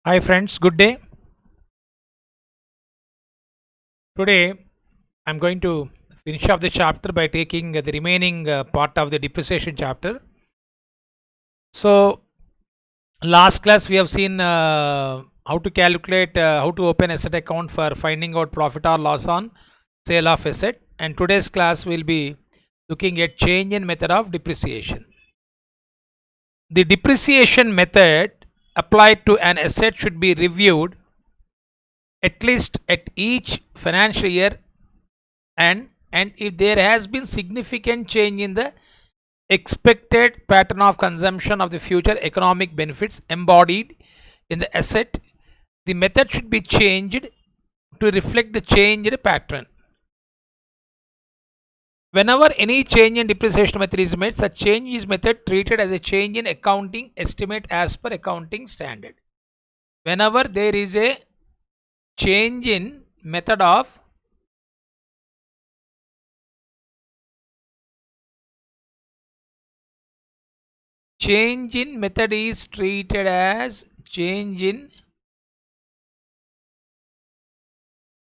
Hi friends, good day. Today I'm going to finish off the chapter by taking the remaining part of the depreciation chapter. So last class we have seen how to calculate, how to open asset account for finding out profit or loss on sale of asset, and today's class will be looking at change in method of depreciation. The depreciation method applied to an asset should be reviewed at least at each financial year, and if there has been significant change in the expected pattern of consumption of the future economic benefits embodied in the asset, the method should be changed to reflect the changed pattern. Whenever any change in depreciation method is made, such change is method treated as a change in accounting estimate as per accounting standard. Whenever there is a change in method of change in method is treated as change in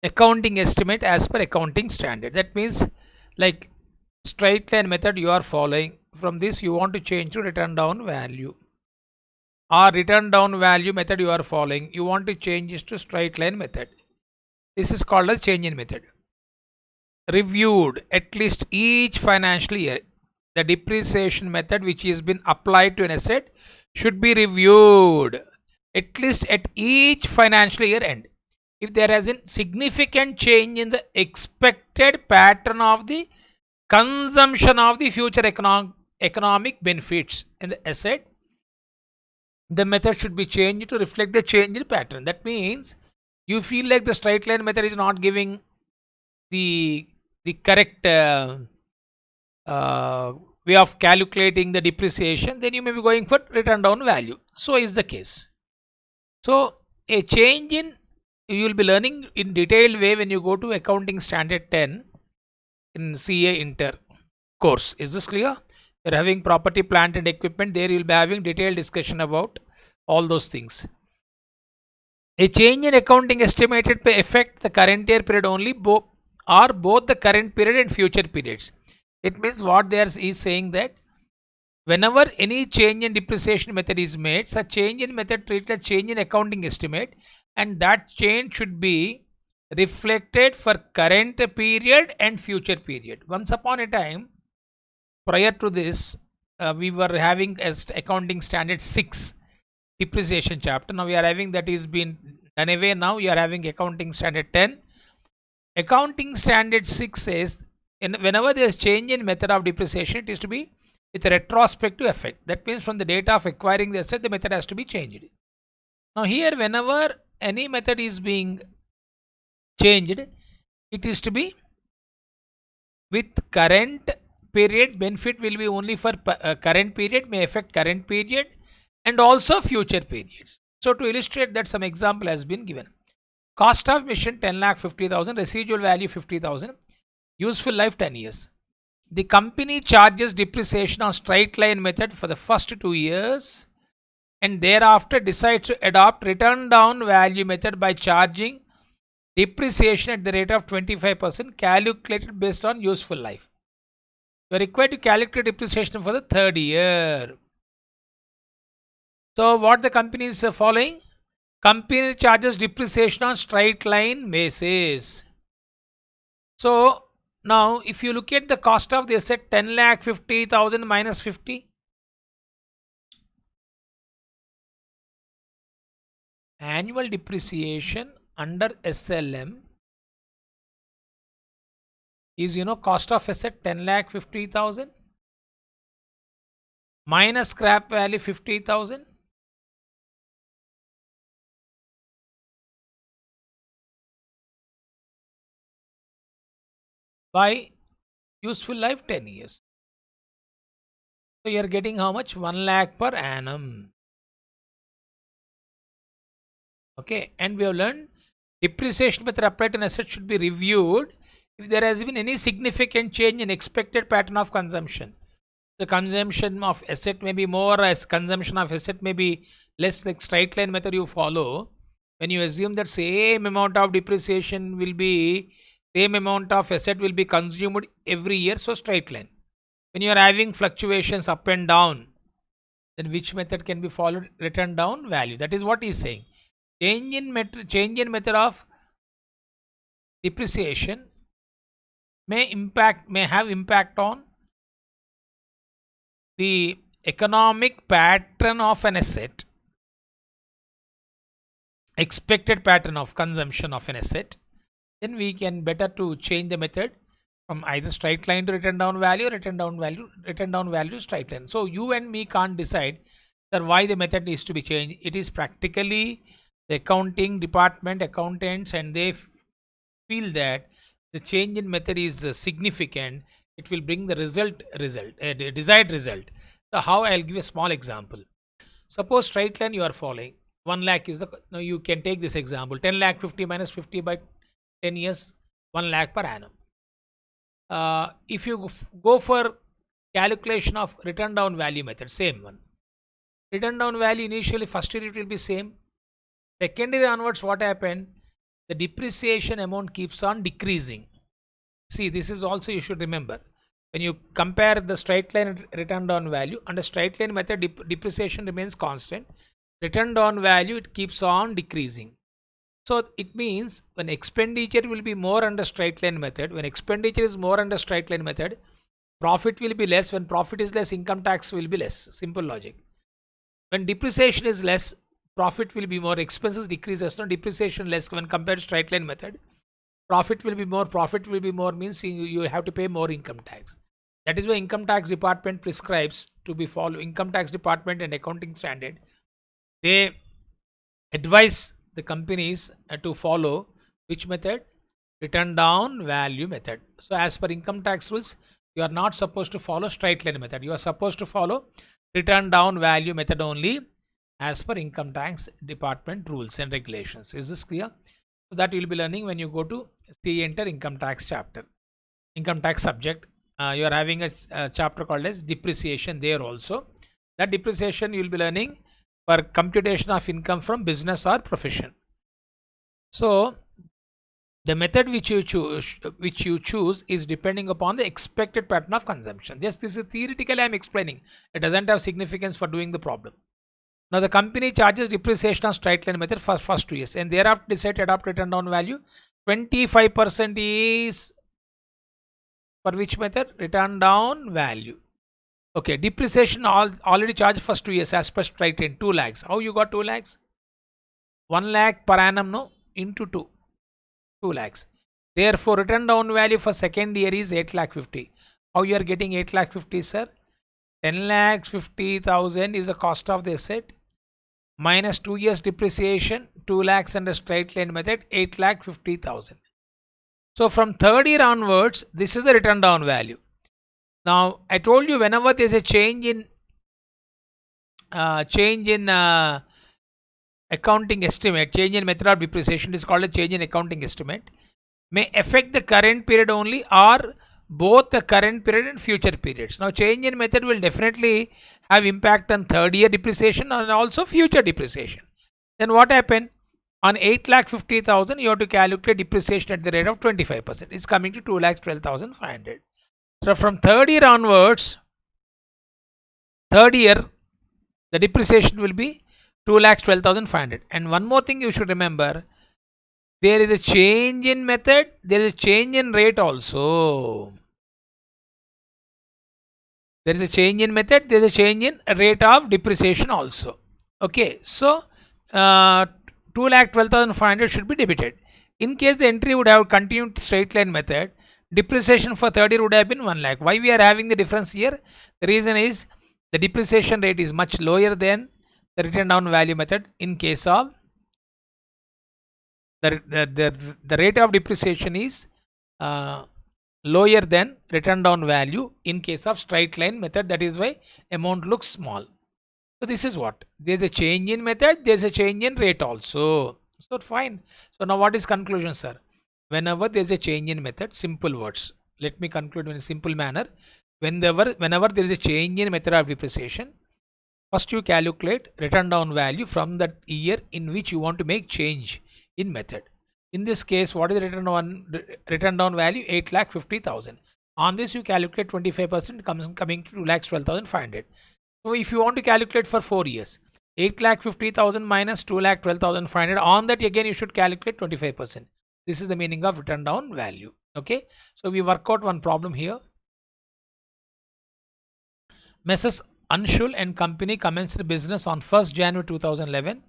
accounting estimate as per accounting standard. That means, like straight line method you are following, from this you want to change to return down value, or return down value method you are following, you want to change this to straight line method. This is called as change in method. Reviewed at least each financial year, the depreciation method which has been applied to an asset should be reviewed at least at each financial year end if there has been significant change in the expected pattern of the consumption of the future economic benefits in the asset. The method should be changed to reflect the change in pattern. That means you feel like the straight line method is not giving the correct uh, way of calculating the depreciation, then you may be going for return down value. So is the case. So a change in, you will be learning in detailed way when you go to accounting standard 10 in CA Inter course. Is this clear? You're having property, plant and equipment. There you'll be having detailed discussion about all those things. A change in accounting estimated may affect the current year period only, or both the current period and future periods. It means what there is saying that whenever any change in depreciation method is made, such change in method treated as change in accounting estimate, and that change should be reflected for current period and future period. Once upon a time, prior to this, we were having as accounting standard 6 depreciation chapter. Now we are having that is been done away. Now we are having accounting standard 10. Accounting standard 6 says whenever there is change in method of depreciation, it is to be with a retrospective effect. That means from the date of acquiring the asset, the method has to be changed. Now here, whenever any method is being changed, it is to be with current period. Benefit will be only for current period, may affect current period and also future periods. So to illustrate that, some example has been given. Cost of mission 10,50,000, residual value 50,000, useful life 10 years. The company charges depreciation on straight line method for the first 2 years and thereafter decides to adopt return down value method by charging depreciation at the rate of 25% calculated based on useful life. You are required to calculate depreciation for the third year. So what the company is following? Company charges depreciation on straight line basis. So now if you look at the cost of the asset, 10,50,000 minus 50, annual depreciation under SLM is, cost of asset 10,50,000 minus scrap value 50,000 by useful life 10 years. So you are getting how much? 1 lakh per annum. Okay, and we have learned depreciation method applied to an asset should be reviewed if there has been any significant change in expected pattern of consumption. The consumption of asset may be more, as consumption of asset may be less, like straight line method you follow. When you assume that same amount of depreciation will be, same amount of asset will be consumed every year, so straight line. When you are having fluctuations up and down, then which method can be followed? Written down value. That is what he is saying. Change in method of depreciation may have impact on the economic pattern of an asset, expected pattern of consumption of an asset. Then we can better to change the method from either straight line to written down value, written down value to straight line. So you and me can't decide that why the method needs to be changed. It is practically the accounting department, accountants, and they feel that the change in method is significant. It will bring the desired result. So how? I'll give a small example. Suppose straight line you are following 1 lakh is the, now you can take this example, 10 lakh 50 minus 50 by 10 years, 1 lakh per annum. If you go for calculation of written down value method, same one. Written down value initially first year it will be same. Second year onwards, what happened? The depreciation amount keeps on decreasing. See, this is also you should remember. When you compare the straight line written down value, under straight line method depreciation remains constant. Written down value, it keeps on decreasing. So it means when expenditure will be more under straight line method, when expenditure is more under straight line method, profit will be less. When profit is less, income tax will be less. Simple logic. When depreciation is less, profit will be more, expenses decreases, no depreciation less. When compared to straight line method, profit will be more means you have to pay more income tax. That is why income tax department prescribes to be follow, income tax department and accounting standard, they advise the companies to follow which method? Written down value method. So as per income tax rules, you are not supposed to follow straight line method. You are supposed to follow written down value method only as per income tax department rules and regulations. Is this clear? So that you will be learning when you go to enter income tax chapter, income tax subject. You are having a chapter called as depreciation there also. That depreciation you will be learning for computation of income from business or profession. So the method which you choose is depending upon the expected pattern of consumption. Just this is theoretically I am explaining. It doesn't have significance for doing the problem. Now the company charges depreciation on straight line method for first 2 years and thereafter decide to adopt written down value. 25% is for which method? Written down value. Okay, depreciation already charged first 2 years as per straight line, 2 lakhs. How you got 2 lakhs? 1 lakh per annum, no, into 2 lakhs. Therefore written down value for second year is 8 lakh 50. How you are getting 8 lakh 50, sir? 10 lakhs 50,000 is the cost of the asset minus 2 years depreciation, 2 lakhs under straight line method, 8 lakh 50,000. So from third year onwards, this is the written down value. Now I told you whenever there is a change in accounting estimate, change in method of depreciation is called a change in accounting estimate, may affect the current period only or both the current period and future periods. Now change in method will definitely have impact on third year depreciation and also future depreciation. Then what happened? On 8 lakh 50,000 you have to calculate depreciation at the rate of 25%. It's coming to 2 lakh 12,500. So from third year onwards, third year the depreciation will be 2 lakhs 12,500. And one more thing you should remember, there is a change in method, there is a change in rate also. There is a change in method, there is a change in rate of depreciation also. Okay, so 2 lakh 12,500 should be debited. In case the entry would have continued straight line method, depreciation for third year would have been 1 lakh. Why we are having the difference here? The reason is the depreciation rate is much lower than the written down value method. In case of the rate of depreciation is lower than written down value in case of straight line method. That is why amount looks small. So this is what, there is a change in method, there is a change in rate also. So fine. So now what is conclusion, sir? Whenever there is a change in method, simple words, let me conclude in a simple manner. whenever there is a change in method of depreciation, first you calculate written down value from that year in which you want to make change in method. In this case, what is the written down value? 8,50,000. On this you calculate 25%, coming to 2,12,500. So if you want to calculate for 4 years, 8,50,000 minus 2,12,500, on that again you should calculate 25%. This is the meaning of written down value. Okay, so we work out one problem here. Messrs. Anshul and company commenced business on 1st January 2011.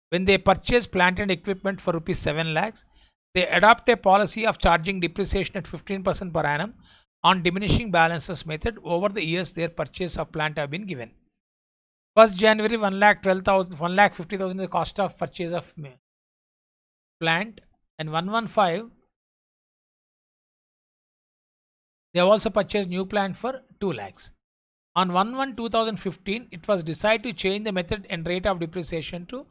When they purchased plant and equipment for rupees 7 lakhs, they adopt a policy of charging depreciation at 15% per annum on diminishing balances method over the years their purchase of plant have been given. 1st January 1,50,000 is the cost of purchase of plant, and 115 they have also purchased new plant for 2 lakhs. On 1/1/2015, it was decided to change the method and rate of depreciation to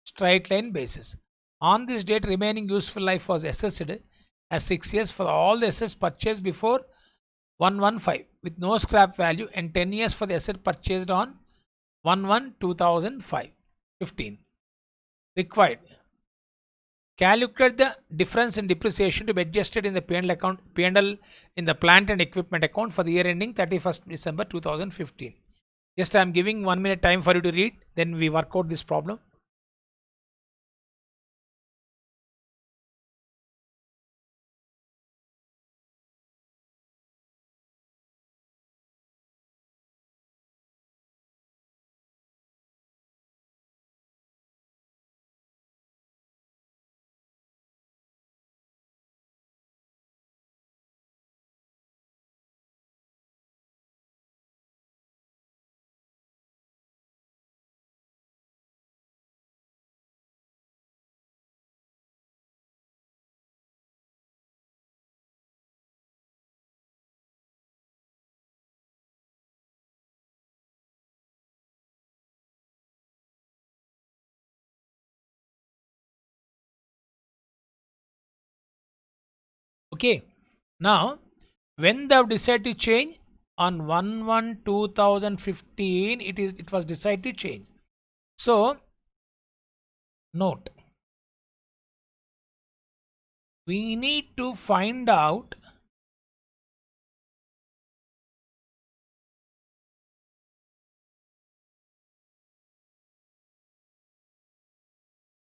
straight line basis. On this date, remaining useful life was assessed as 6 years for all the assets purchased before 115 with no scrap value, and 10 years for the asset purchased on 1/1/2015. Required. Calculate the difference in depreciation to be adjusted in the P&L account, P&L in the plant and equipment account for the year ending 31st December 2015. Just I am giving 1 minute time for you to read, then we work out this problem. Okay, now when they have decided to change on 1/1/2015, it was decided to change. So note, we need to find out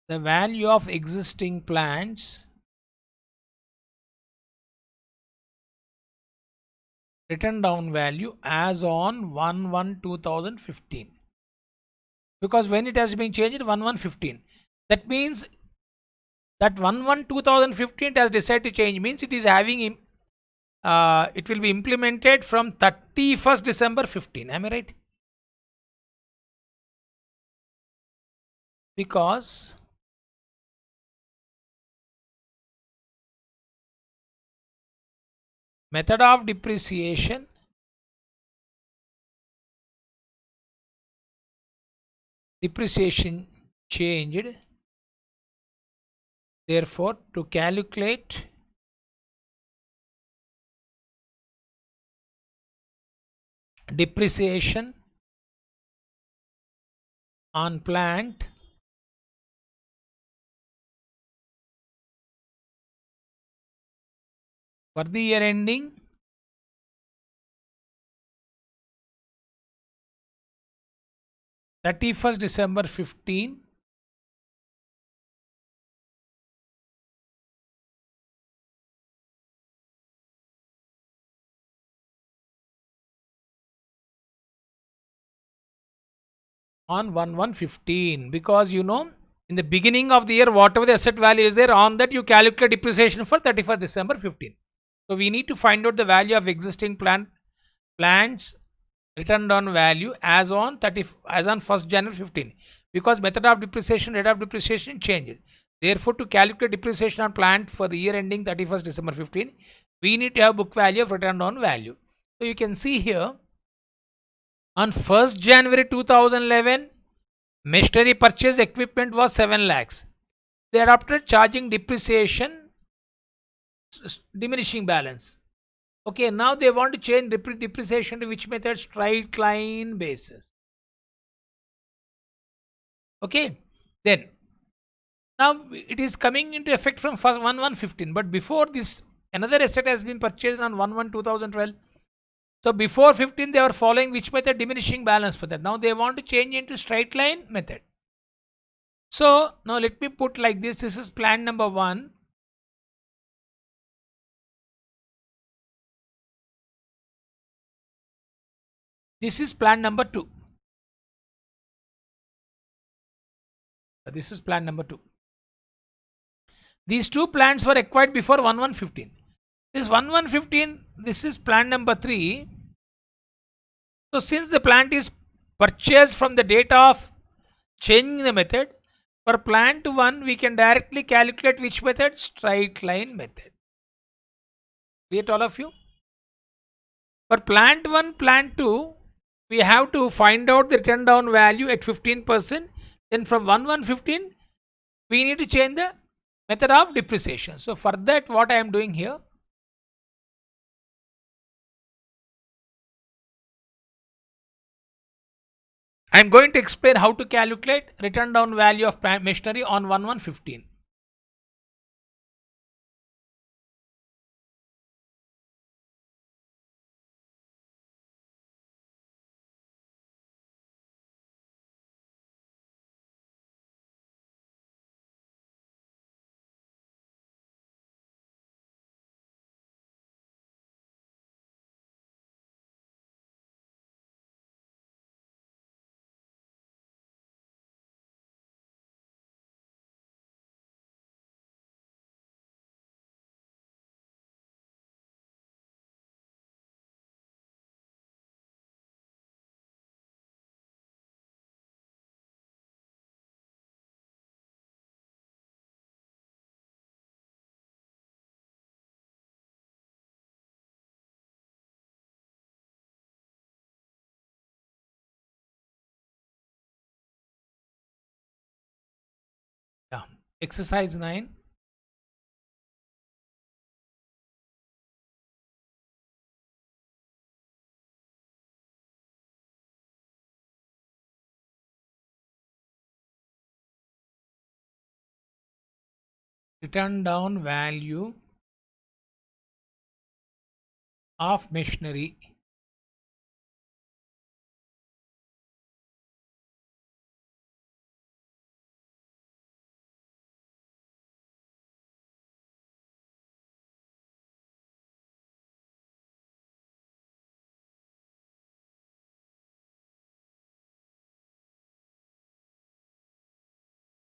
the value of existing plants written down value as on 1/1/2015, because when it has been changed 1/1/15, that means that 1/1/2015 it has decided to change, means it is having it will be implemented from 31st December 15. Am I right? Because method of depreciation changed, therefore to calculate depreciation on plant for the year ending 31st December 15, on 1/1/15, because you know in the beginning of the year whatever the asset value is there, on that you calculate depreciation for 31st December 15. So we need to find out the value of existing plants written down value as on 1st January 15, because method of depreciation, rate of depreciation changed. Therefore to calculate depreciation on plant for the year ending 31st December 15, we need to have book value of written down value. So you can see here on 1st January 2011, machinery purchase equipment was 7 lakhs. They adopted charging depreciation diminishing balance. Okay, now they want to change depreciation to which method? Straight line basis. Okay, then now it is coming into effect from first 1/1/15, but before this another asset has been purchased on 1/1/2012. So before 15 they are following which method? Diminishing balance method. Now they want to change into straight line method. So now let me put like this. This is plan number 1. This is plan number 2. This is plan number 2. These two plants were acquired before 1/1/15. This 1/1/15, this is plan number 3. So since the plant is purchased from the date of changing the method, for plant 1 we can directly calculate which method? Straight line method. Clear to all of you? For plant 1, plant 2, we have to find out the written down value at 15%. Then from 1/1/15 we need to change the method of depreciation. So for that, what I am doing here, I am going to explain how to calculate written down value of machinery on 1/1/15. Yeah. Exercise 9. Written down value of machinery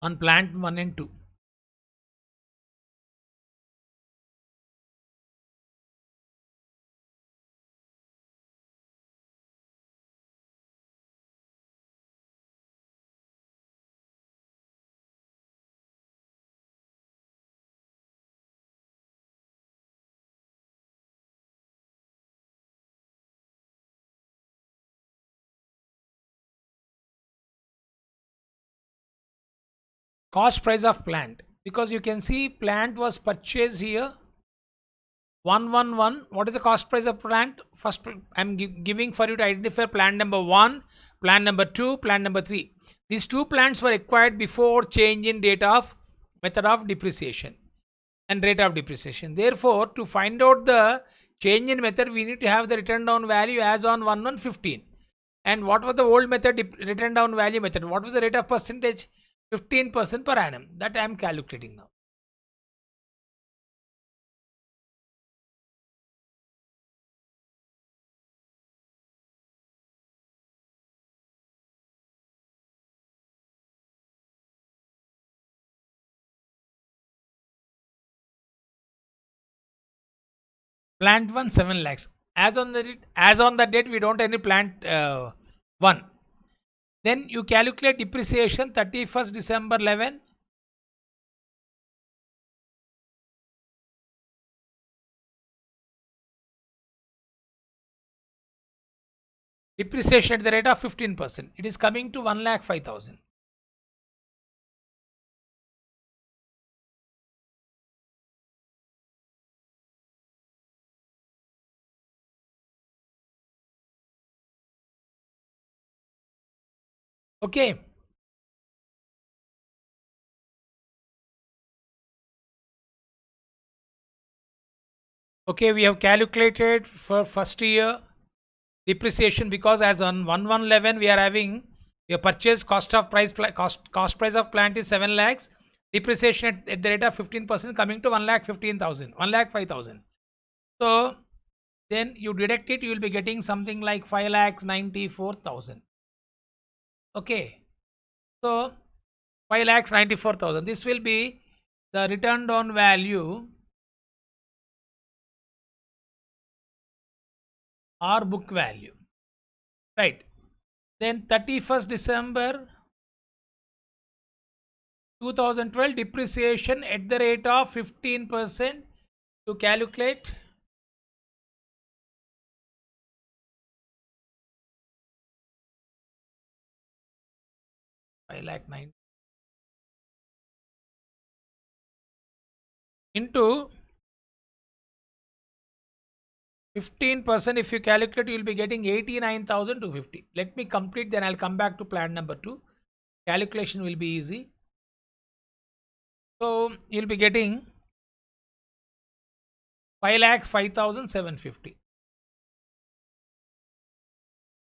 on plant 1 and 2. Cost price of plant, because you can see plant was purchased here 1/1/1. What is the cost price of plant? First I'm giving for you to identify plant number 1, plant number 2, plant number 3. These two plants were acquired before change in date of method of depreciation and rate of depreciation. Therefore, to find out the change in method, we need to have the written down value as on 1/1/15. And what was the old method, written down value method? What was the rate of percentage? 15% per annum. That I am calculating now. Plant 1 7 lakhs. As on the date we don't any plant 1. Then you calculate depreciation 31st December 11. Depreciation at the rate of 15%. It is coming to 1,05,000. Okay. Okay, we have calculated for first year depreciation, because as on 1111 we are having your purchase cost of cost price of plant is 7 lakhs, depreciation at the rate of 15% coming to 1,15,000, 1,05,000. So then you deduct it, you will be getting something like 5,94,000. Okay, so 5,94,000, this will be the returned on value or book value, right? Then 31st December 2012 depreciation at the rate of 15% to calculate I lakh 9 into 15%. If you calculate, you will be getting 89,250. Let me complete, then I'll come back to plan number 2. Calculation will be easy. So you'll be getting 5,05,750.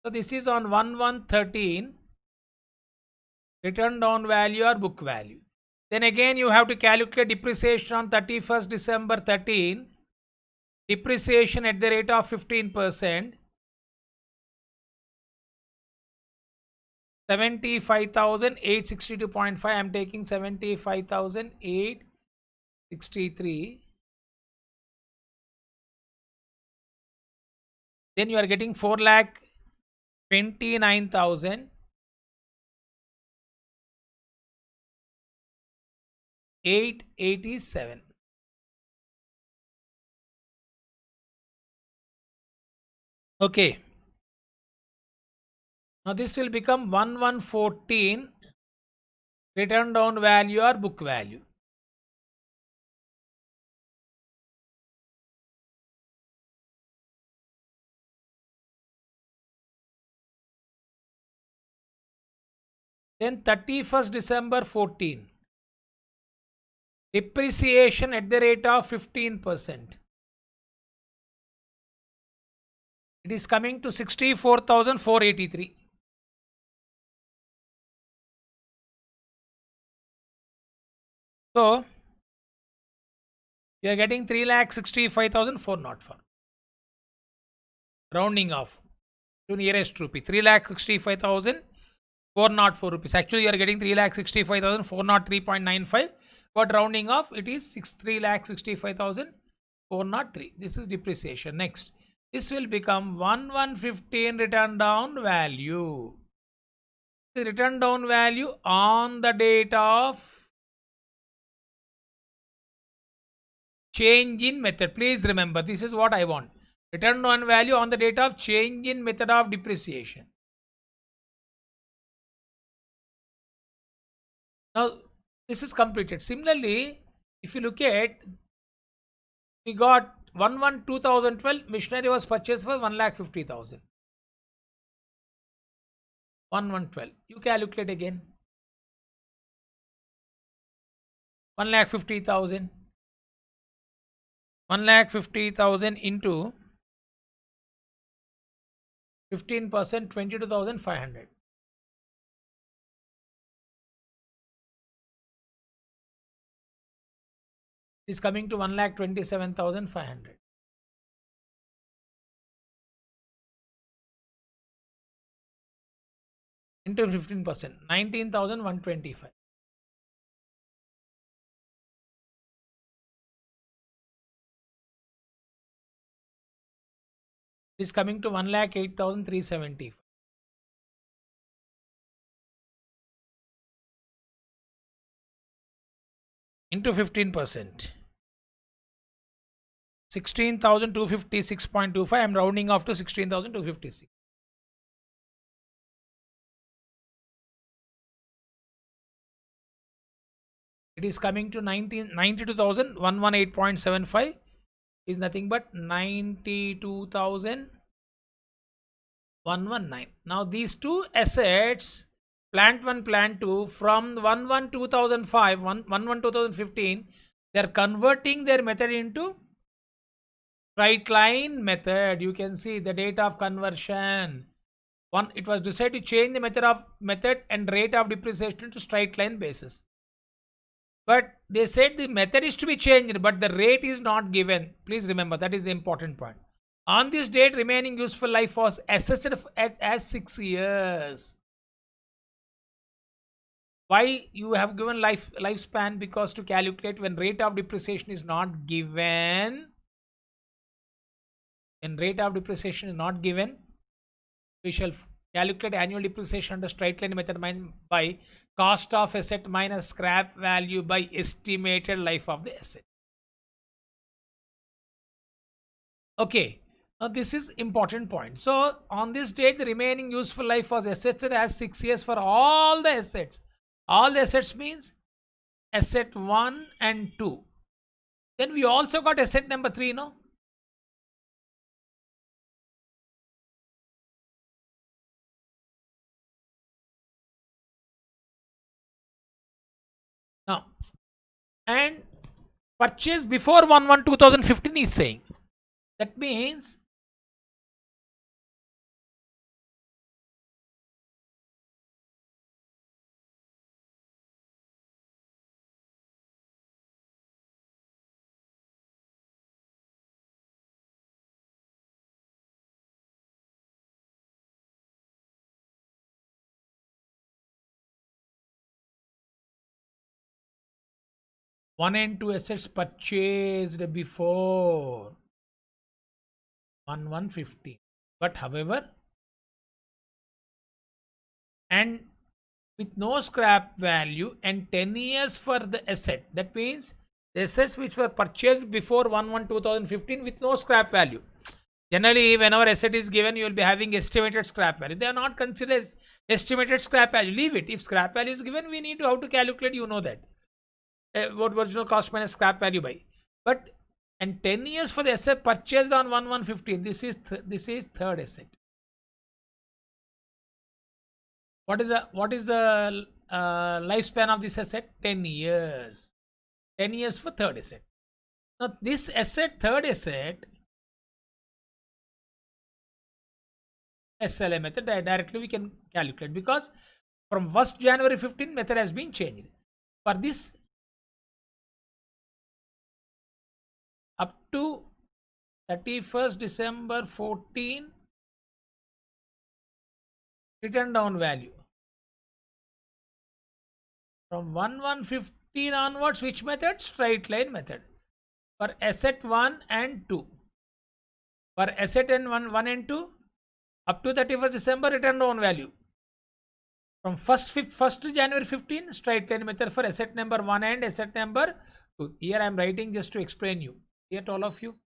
So this is on 1113 return down value or book value. Then again you have to calculate depreciation on 31st December 13. Depreciation at the rate of 15%, 75,862.5. I am taking 75,863. Then you are getting 4,29,887. Okay. Now this will become 1114 return down value or book value. Then 31st December 14. Depreciation at the rate of 15%. It is coming to 64,483. So you are getting 3,65,404. Rounding off to nearest rupee, 3,65,404 rupees. Actually, you are getting 3,65,403.95. But rounding off, it is 3,65,403. This is depreciation. Next, this will become 1115 return down value. The return down value on the date of change in method. Please remember, this is what I want. Return on value on the date of change in method of depreciation. Now this is completed. Similarly, if you look at, we got 1/1/2012 machinery was purchased for 1,50,000. 1/1/12. You calculate again. 1,50,000. 1,50,000 into 15%, 22,500. Is coming to 1,27,500. Into 15%, 19,125. Is coming to 1,08,370. Into 15%. 16,256.25. I am rounding off to 16,256. It is coming to 92,118.75. Is nothing but 92,119. Now these two assets plant 1, plant 2 from 1/1/2005, 1/1/2015, they are converting their method into straight line method. You can see the date of conversion. One, it was decided to change the method and rate of depreciation to straight line basis. But they said the method is to be changed, but the rate is not given. Please remember, that is the important point. On this date, remaining useful life was assessed as 6 years. Why you have given lifespan? Because to calculate when rate of depreciation is not given, we shall calculate annual depreciation under straight line method by cost of asset minus scrap value by estimated life of the asset. Okay, now this is important point. So on this date, the remaining useful life was assessed as 6 years for all the assets. All the assets means asset 1 and 2. Then we also got asset number 3, no? Now, and purchase before 1/1/2015 is saying. That means one and two assets purchased before 1/1/15. But however, and with no scrap value and 10 years for the asset. That means the assets which were purchased before 1/1/2015 with no scrap value. Generally, whenever asset is given, you will be having estimated scrap value. They are not considered as estimated scrap value. Leave it. If scrap value is given, we need to how to calculate. You know that what original cost minus scrap value by. But and 10 years for the asset purchased on 1/1/15. This is third asset. What is the lifespan of this asset? 10 years. 10 years for third asset. Now this asset, third asset, SLA method directly we can calculate, because from 1st January 15 method has been changed. For this up to 31st December 14 written down value. From 1/1/15 onwards, which method? Straight line method. For asset 1 and 2. For asset and 1 and 2 up to 31st December written down value. From 1st January 15 straight line method for asset number 1 and asset number 2. Here I am writing just to explain you. Here to all of you.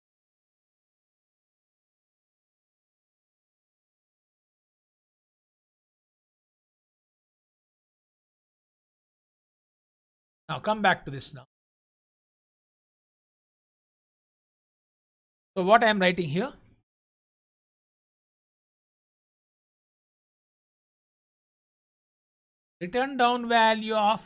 Now come back to this now. So what I am writing here? Written down value of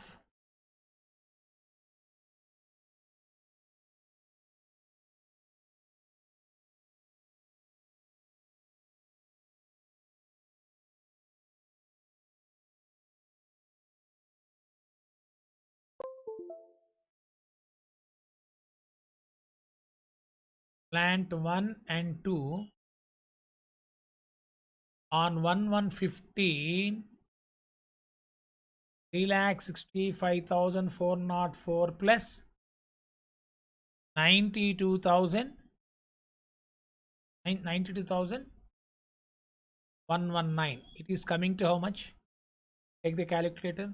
plant 1 and 2 on 1/1/15 3,65,404 plus 92,000 119. It is coming to how much? Take the calculator.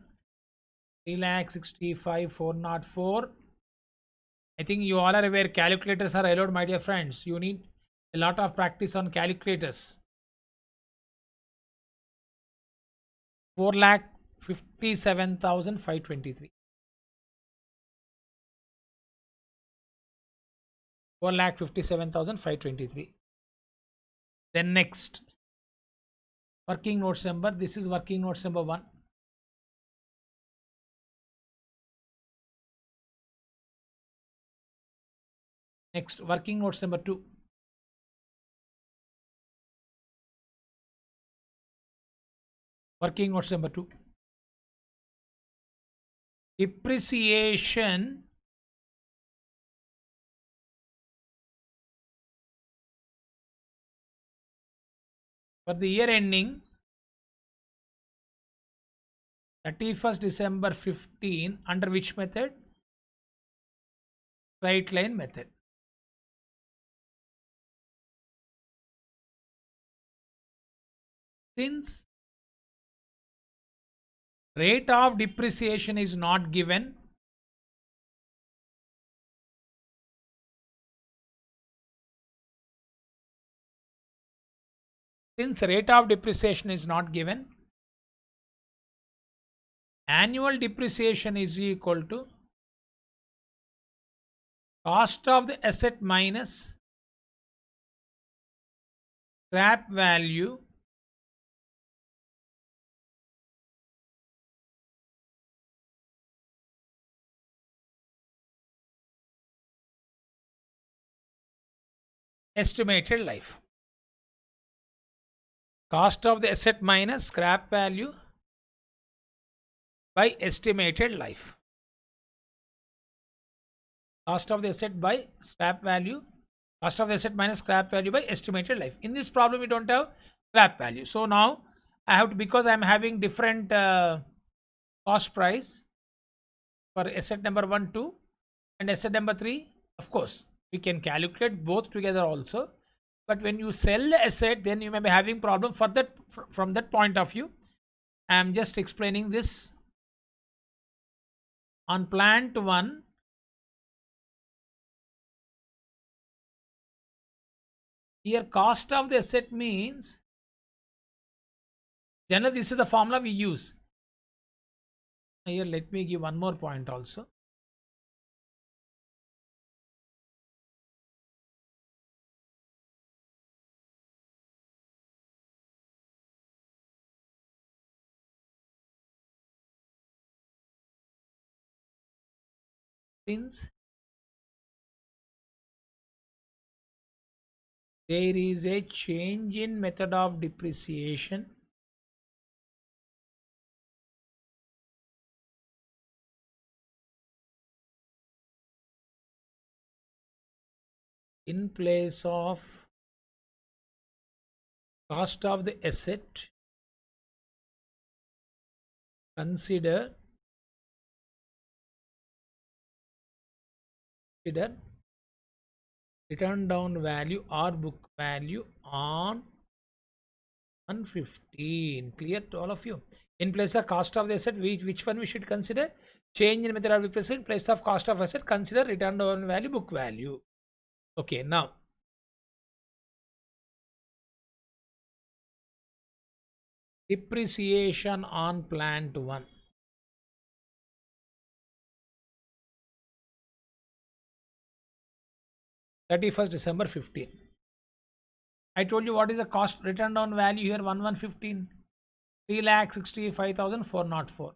3,65,404. I think you all are aware calculators are allowed, my dear friends. You need a lot of practice on calculators. 4,57,523. 4,57,523. Then next, working notes number. This is working notes number 1. Next, working notes number 2. Working notes number 2. Depreciation for the year ending 31st December 15 under which method? Straight line method. Since rate of depreciation is not given, annual depreciation is equal to cost of the asset minus scrap value estimated life. Cost of the asset minus scrap value by estimated life. Cost of the asset by scrap value. Cost of the asset minus scrap value by estimated life. In this problem, we don't have scrap value. So now I have to, because I am having different cost price for asset number 1, 2 and asset number 3. Of course, we can calculate both together also. But when you sell the asset, then you may be having problem for that. From that point of view, I am just explaining this. On plant 1, here cost of the asset means, generally this is the formula we use. Here let me give one more point also. Since there is a change in method of depreciation, in place of cost of the asset, consider written down value or book value on 115. Clear to all of you? In place of cost of the asset, which one we should consider? Change in method of depreciation. In place of cost of asset, consider written down value, book value. Okay, now depreciation on plant 1. December 15. I told you what is the cost written down value here, 1115. 3,65,404.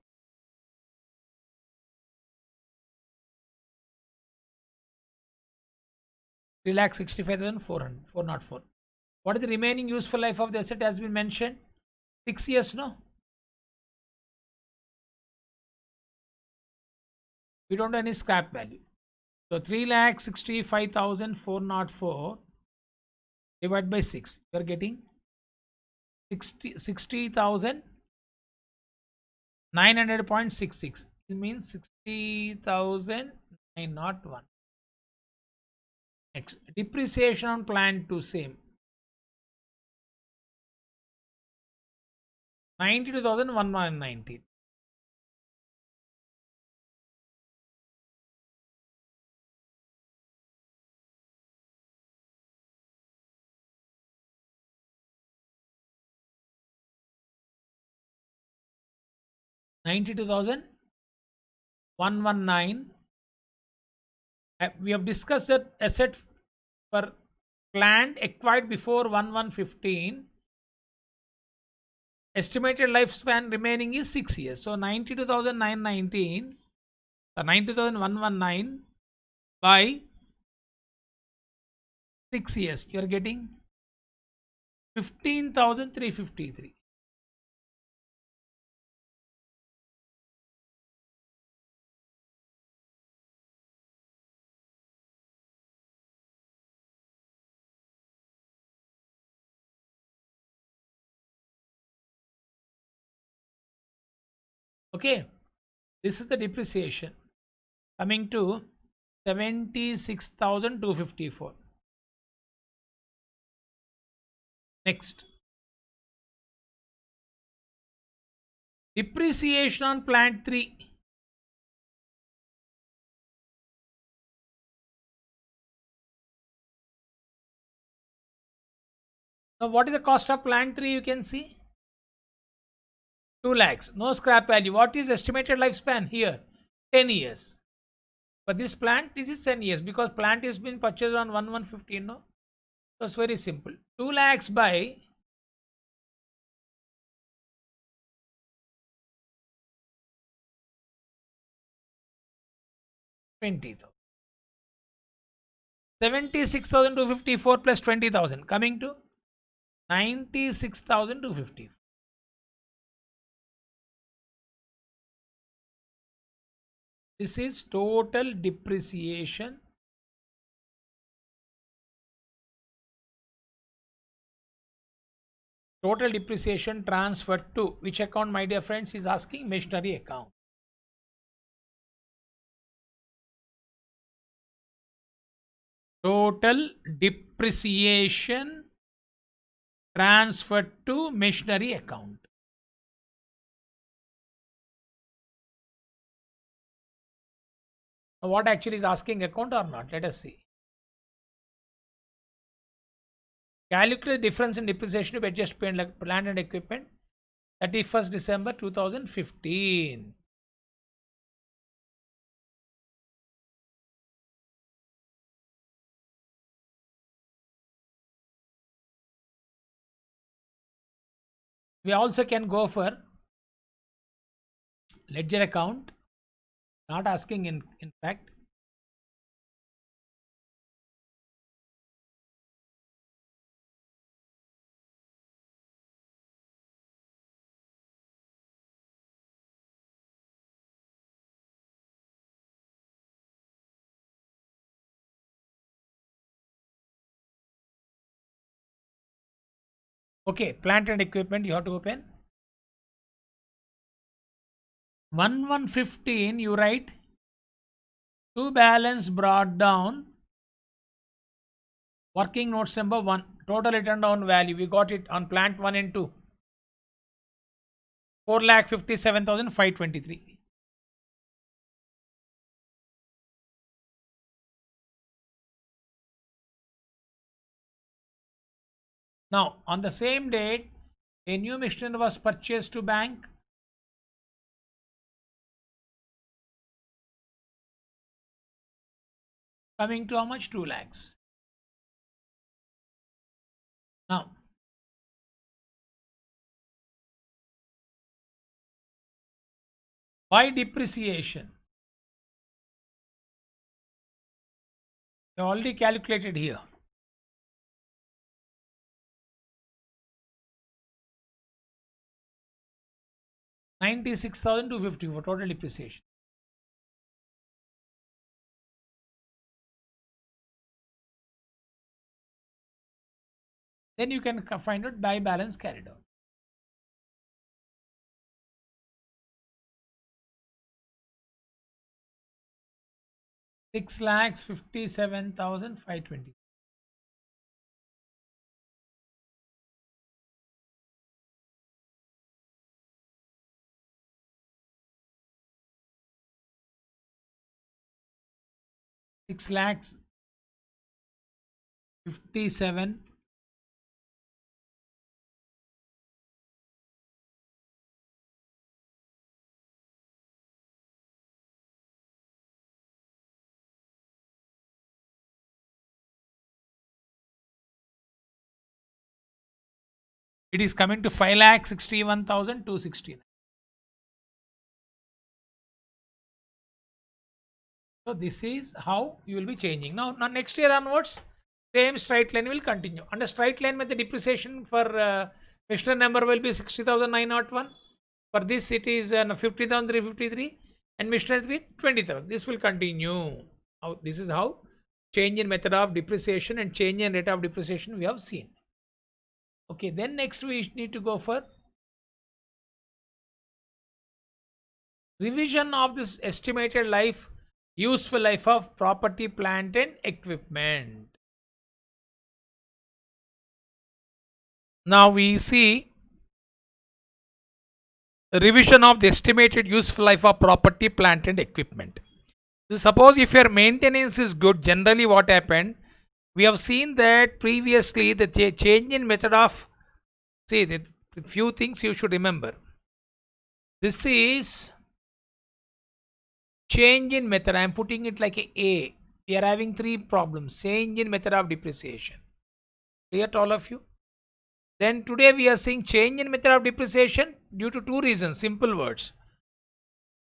$3,65,404. What is the remaining useful life of the asset has been mentioned? 6 years, no? We don't have any scrap value. So 3,65,404 divided by 6. You are getting 60,900.66. It means 60,901. Next, depreciation on plant 2, same. 92,119. We have discussed that asset for plant acquired before 1115. Estimated lifespan remaining is 6 years. So 92,919, 92,119 by 6 years, you are getting 15,353. Okay, this is the depreciation coming to 76,254. Next, depreciation on plant 3. Now, what is the cost of plant 3? You can see 2 lakhs. No scrap value. What is estimated lifespan here? 10 years. For this plant, it is 10 years because plant is been purchased on 1/1/15. No, so it's very simple. 2 lakhs by 20,000. 76,254 plus 20,000 coming to 96,250. This is total depreciation. Total depreciation transferred to which account, my dear friends, is asking? Machinery account. Total depreciation transferred to machinery account. What actually is asking account or not? Let us see. Calculate difference in depreciation to adjust plant and equipment 31st December 2015. We also can go for ledger account, not asking in fact. Okay, plant and equipment you have to open. 1/1/15 you write to balance brought down working notes number 1, total written down value. We got it on plant 1 and 2. 4,57,523. Now, on the same date, a new machinery was purchased to bank. Coming to how much? 2 lakhs. Now, why depreciation? We already calculated here. $96,250 for total depreciation. Then you can find out by balance carried out. $6,57,520. $6,57,000. It is coming to 5,61,269. So this is how you will be changing. Now next year onwards, same straight line will continue. Under straight line method, depreciation for Michelin number will be 60,901. For this it is 50,353 and Michelin 3 20,000. This will continue. This is how change in method of depreciation and change in rate of depreciation we have seen. Okay, then next we need to go for revision of this estimated useful life of property, plant and equipment. Now we see revision of the estimated useful life of property, plant and equipment. So suppose if your maintenance is good, generally what happened, we have seen that previously the change in method of, see, the few things you should remember. This is change in method. I am putting it like A. We are having three problems. Change in method of depreciation. Clear to all of you? Then today we are seeing change in method of depreciation due to two reasons. Simple words.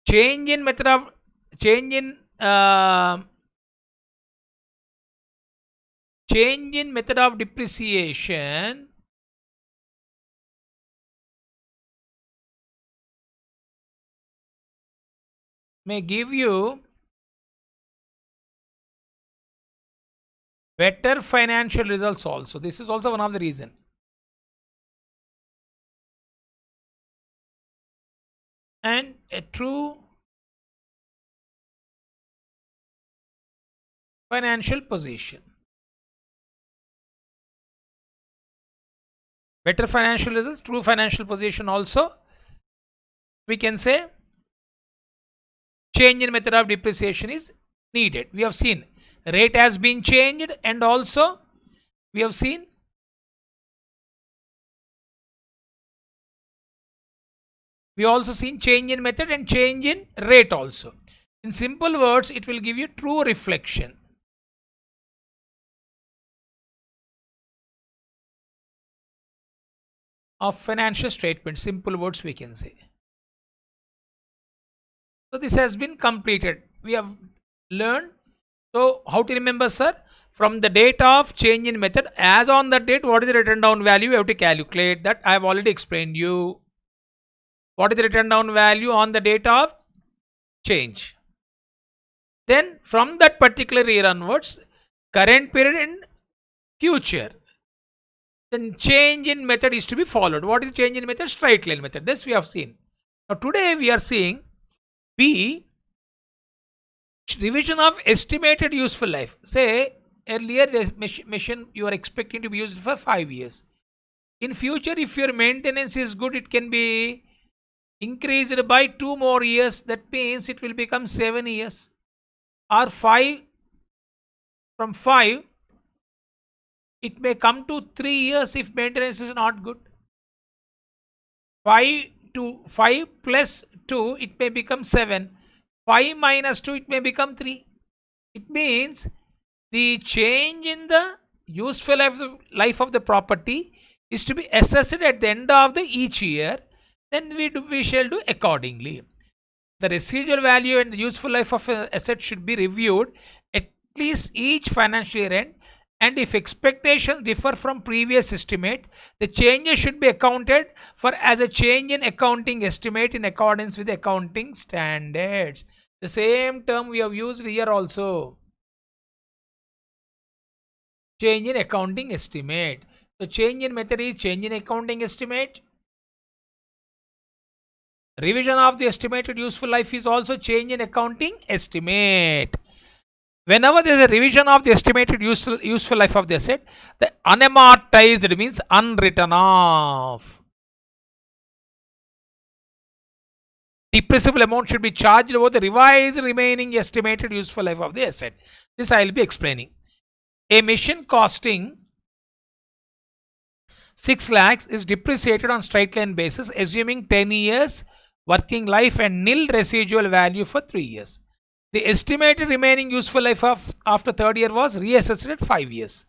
Change in method of depreciation may give you better financial results also. This is also one of the reasons. And a true financial position. Better financial results, true financial position also. We can say change in method of depreciation is needed. We have seen rate has been changed and also we have seen change in method and change in rate also. In simple words, it will give you true reflection. Of financial statement. Simple words we can say. So this has been completed. We have learned. So how to remember, sir? From the date of change in method, as on that date, what is the written down value? You have to calculate that. I have already explained you. What is the written down value on the date of change? Then from that particular year onwards, current period and future, then change in method is to be followed. What is change in method? Straight line method. This we have seen. Now today we are seeing B, revision of estimated useful life. Say earlier this machine you are expecting to be used for 5 years. In future, if your maintenance is good, it can be increased by 2 more years. That means it will become 7 years or 5. From 5 it may come to 3 years if maintenance is not good. 5 plus 2 it may become 7. 5 minus 2 it may become 3. It means the change in the useful life of the property is to be assessed at the end of the each year. Then we shall do accordingly. The residual value and the useful life of an asset should be reviewed at least each financial year end, and if expectations differ from previous estimate, the changes should be accounted for as a change in accounting estimate in accordance with accounting standards. The same term we have used here also. Change in accounting estimate. So change in method is change in accounting estimate. Revision of the estimated useful life is also change in accounting estimate. Whenever there is a revision of the estimated useful life of the asset, the unamortized means unwritten off depreciable amount should be charged over the revised remaining estimated useful life of the asset. This I will be explaining. A machine costing 6 lakhs is depreciated on straight line basis, assuming 10 years working life and nil residual value for 3 years. The estimated remaining useful life of after third year was reassessed at 5 years.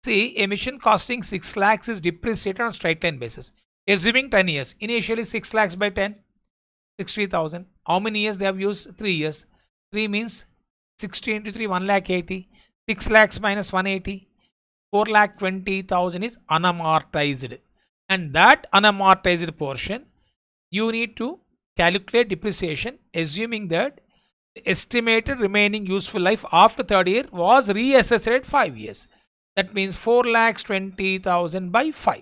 See, a machine costing 6 lakhs is depreciated on straight line basis, assuming 10 years. Initially 6 lakhs by 10, 60,000. How many years they have used? 3 years. 3 means 60 into 3, 1 lakh 80. 6 lakhs minus 180. 4,20,000 is unamortized, and that unamortized portion you need to calculate depreciation, assuming that the estimated remaining useful life after third year was reassessed at 5 years. That means 4,20,000 by 5.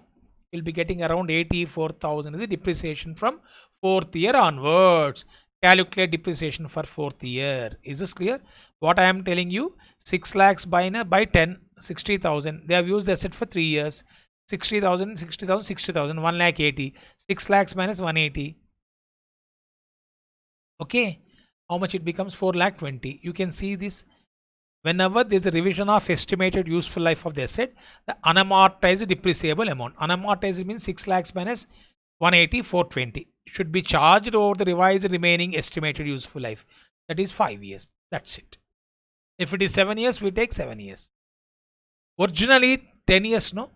You'll be getting around 84,000 is the depreciation from fourth year onwards. Calculate depreciation for fourth year. Is this clear? What I am telling you, 6 lakhs by 10, 60,000. They have used the asset for 3 years. 60,000, 60,000, 60,000, 1 lakh 80. 6 lakhs minus 180. Okay, how much it becomes? 4 lakh 20. You can see this. Whenever there is a revision of estimated useful life of the asset, the unamortized depreciable amount. Unamortized means 6 lakhs minus 180, 420 should be charged over the revised remaining estimated useful life. That is 5 years. That's it. If it is 7 years, we take 7 years. Originally 10 years, no?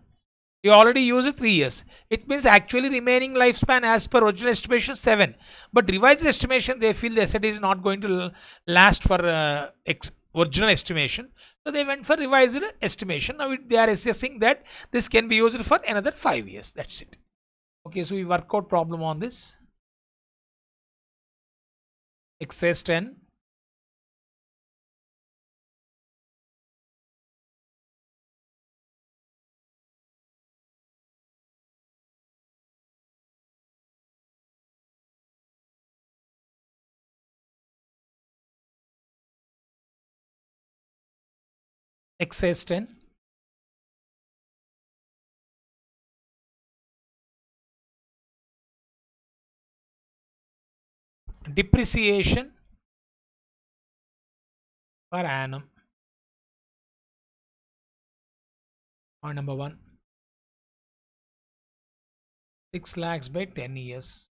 You already used 3 years. It means actually remaining lifespan as per original estimation 7. But revised estimation, they feel the asset is not going to last for original estimation. So they went for revised estimation. Now they are assessing that this can be used for another 5 years. That's it. Okay, so we work out problem on this. Exercise 10. Exercise 10. Depreciation per annum. Point number 1. 6 lakhs by 10 years.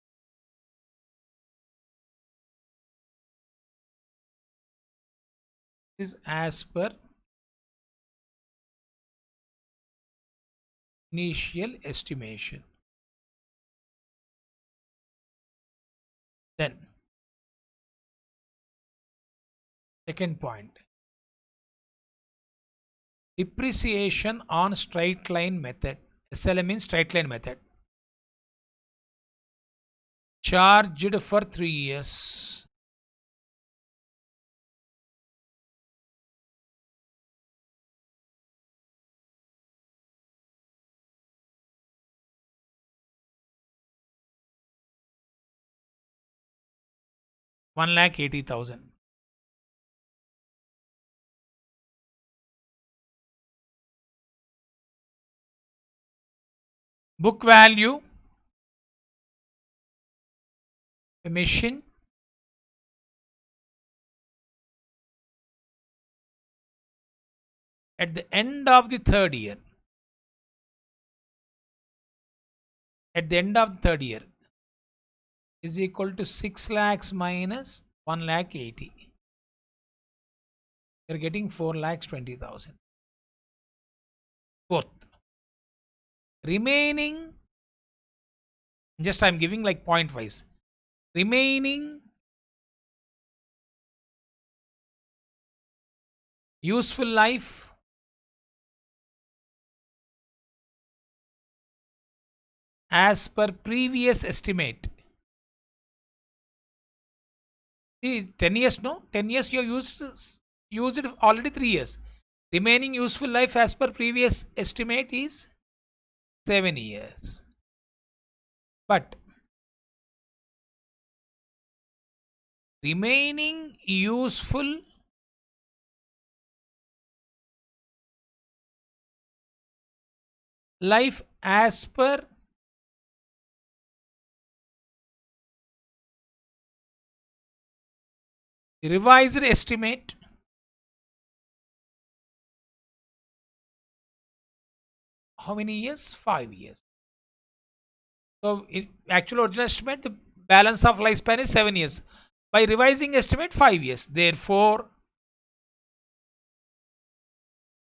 This is as per initial estimation. Then second point, depreciation on straight line method. SLM means straight line method. Charged for 3 years. One lakh 80,000. Book value, emission, at the end of the third year. At the end of the third year is equal to 6 lakhs minus 1 lakh 80. You are getting 4 lakhs 20,000. Fourth, remaining, just I am giving like point wise, remaining useful life as per previous estimate. See, 10 years, no? 10 years you have used it already 3 years. Remaining useful life as per previous estimate is 7 years. But remaining useful life as per revised estimate how many years? 5 years. So in actual original estimate, the balance of lifespan is 7 years. By revising estimate, 5 years. Therefore,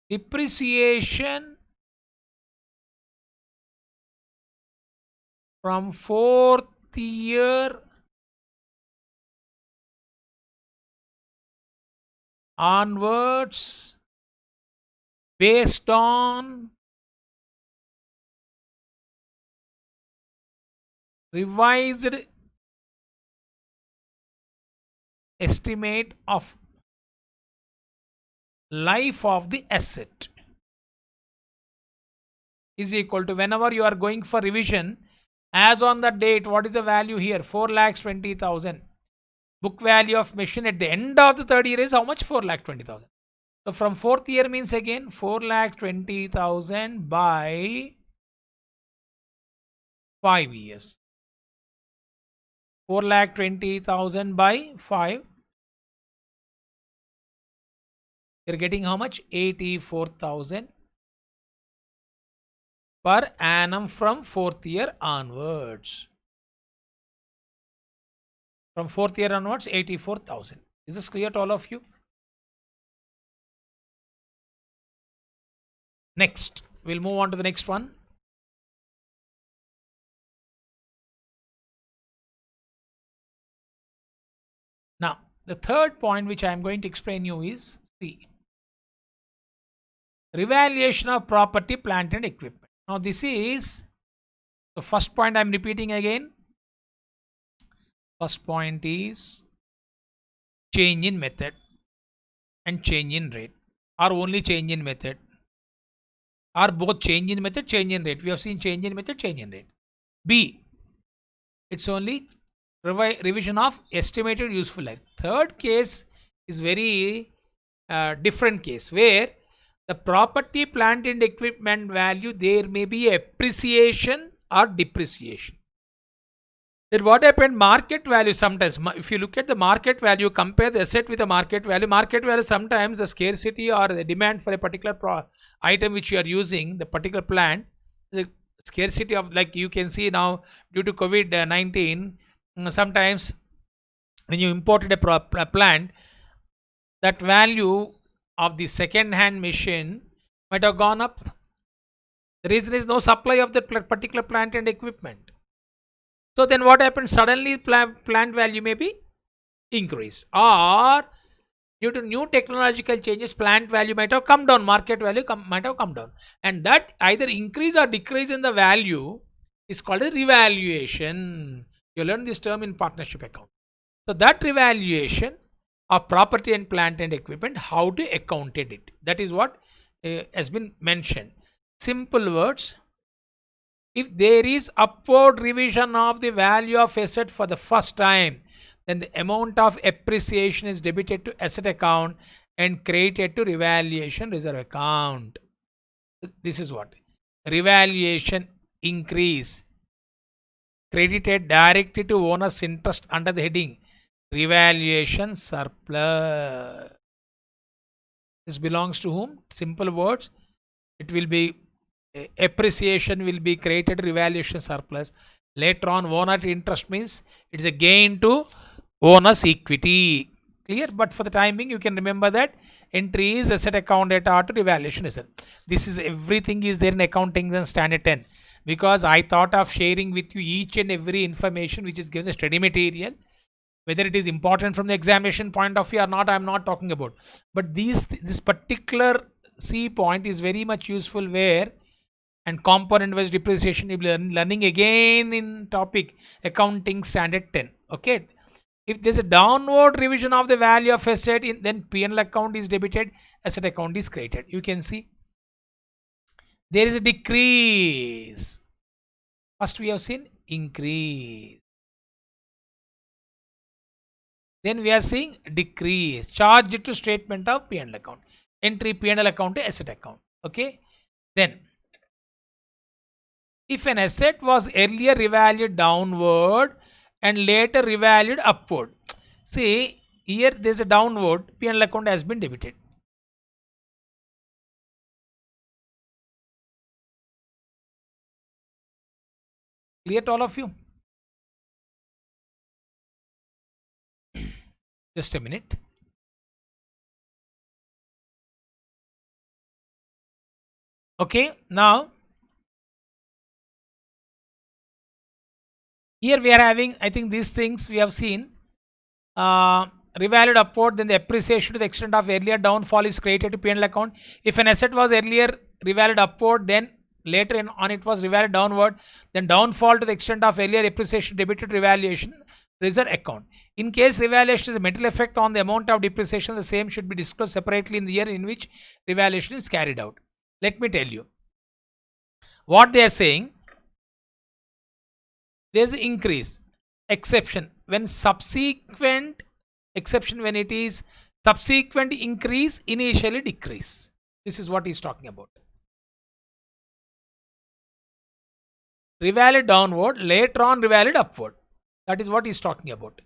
depreciation from fourth year onwards based on revised estimate of life of the asset is equal to, whenever you are going for revision, as on the date, what is the value here? 4,20,000. Book value of machine at the end of the third year is how much? 4,20,000. So from fourth year means again 4,20,000 by 5 years. 4,20,000 by 5. You're getting how much? 84,000 per annum from fourth year onwards. From fourth year onwards, 84,000. Is this clear to all of you? Next, we'll move on to the next one. Now, the third point which I am going to explain you is C. Revaluation of property, plant and equipment. Now, this is the first point. I am repeating again. First point is change in method and change in rate, or only change in method, or both change in method, change in rate. We have seen change in method, change in rate. B, it's only revision of estimated useful life. Third case is very different case, where the property, plant and equipment value, there may be appreciation or depreciation. Then what happened? Market value, sometimes if you look at the market value, compare the asset with the market value, sometimes the scarcity or the demand for a particular item which you are using, the particular plant, the scarcity of, like you can see now due to COVID-19, sometimes when you imported a plant, that value of the second hand machine might have gone up. The reason is no supply of that particular plant and equipment. So then what happens? Suddenly plant value may be increased, or due to new technological changes, plant value might have come down, market value might have come down, and that either increase or decrease in the value is called a revaluation. You learn this term in partnership account. So that revaluation of property and plant and equipment, how to account it, that is what has been mentioned. Simple words: if there is upward revision of the value of asset for the first time, then the amount of appreciation is debited to asset account and credited to revaluation reserve account. This is what revaluation increase credited directly to owner's interest under the heading revaluation surplus. This belongs to whom? Simple words, it will be appreciation will be created revaluation surplus. Later on, owner interest means it's a gain to owner's equity. Clear? But for the time being, you can remember that entry is asset account data to revaluation reserve. This is everything is there in accounting and standard 10, because I thought of sharing with you each and every information which is given the study material. Whether it is important from the examination point of view or not, I am not talking about. But this particular C point is very much useful, where and component wise depreciation you will be learning again in topic accounting standard 10. Okay, if there's a downward revision of the value of asset, then P&L account is debited, asset account is created. You can see there is a decrease. First we have seen increase, then we are seeing decrease. Charge to statement of P&L account, entry P&L account to asset account. Okay, then if an asset was earlier revalued downward and later revalued upward, see here there is a downward, P&L account has been debited. Clear to all of you? Just a minute. Okay, now here we are having, I think these things we have seen. revalued upward, then the appreciation to the extent of earlier downfall is created to P&L account. If an asset was earlier revalued upward, then later on it was revalued downward, then downfall to the extent of earlier appreciation debited revaluation reserve account. In case revaluation is a material effect on the amount of depreciation, the same should be disclosed separately in the year in which revaluation is carried out. Let me tell you what they are saying. There is increase, exception when subsequent, exception when it is subsequent increase, initially decrease. This is what he is talking about. Revalued downward, later on revalued upward. That is what he is talking about.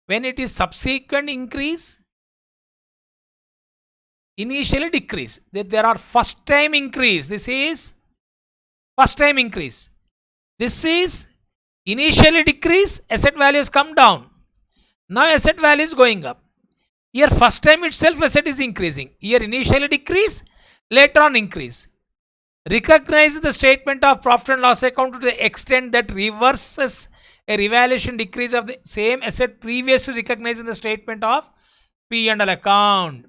When it is subsequent increase, initially decrease. There are first time increase. This is first time increase. This is initially decrease, asset values come down. Now asset value is going up. Here first time itself asset is increasing. Here initially decrease, later on increase. Recognize the statement of profit and loss account to the extent that reverses a revaluation decrease of the same asset previously recognized in the statement of P&L account.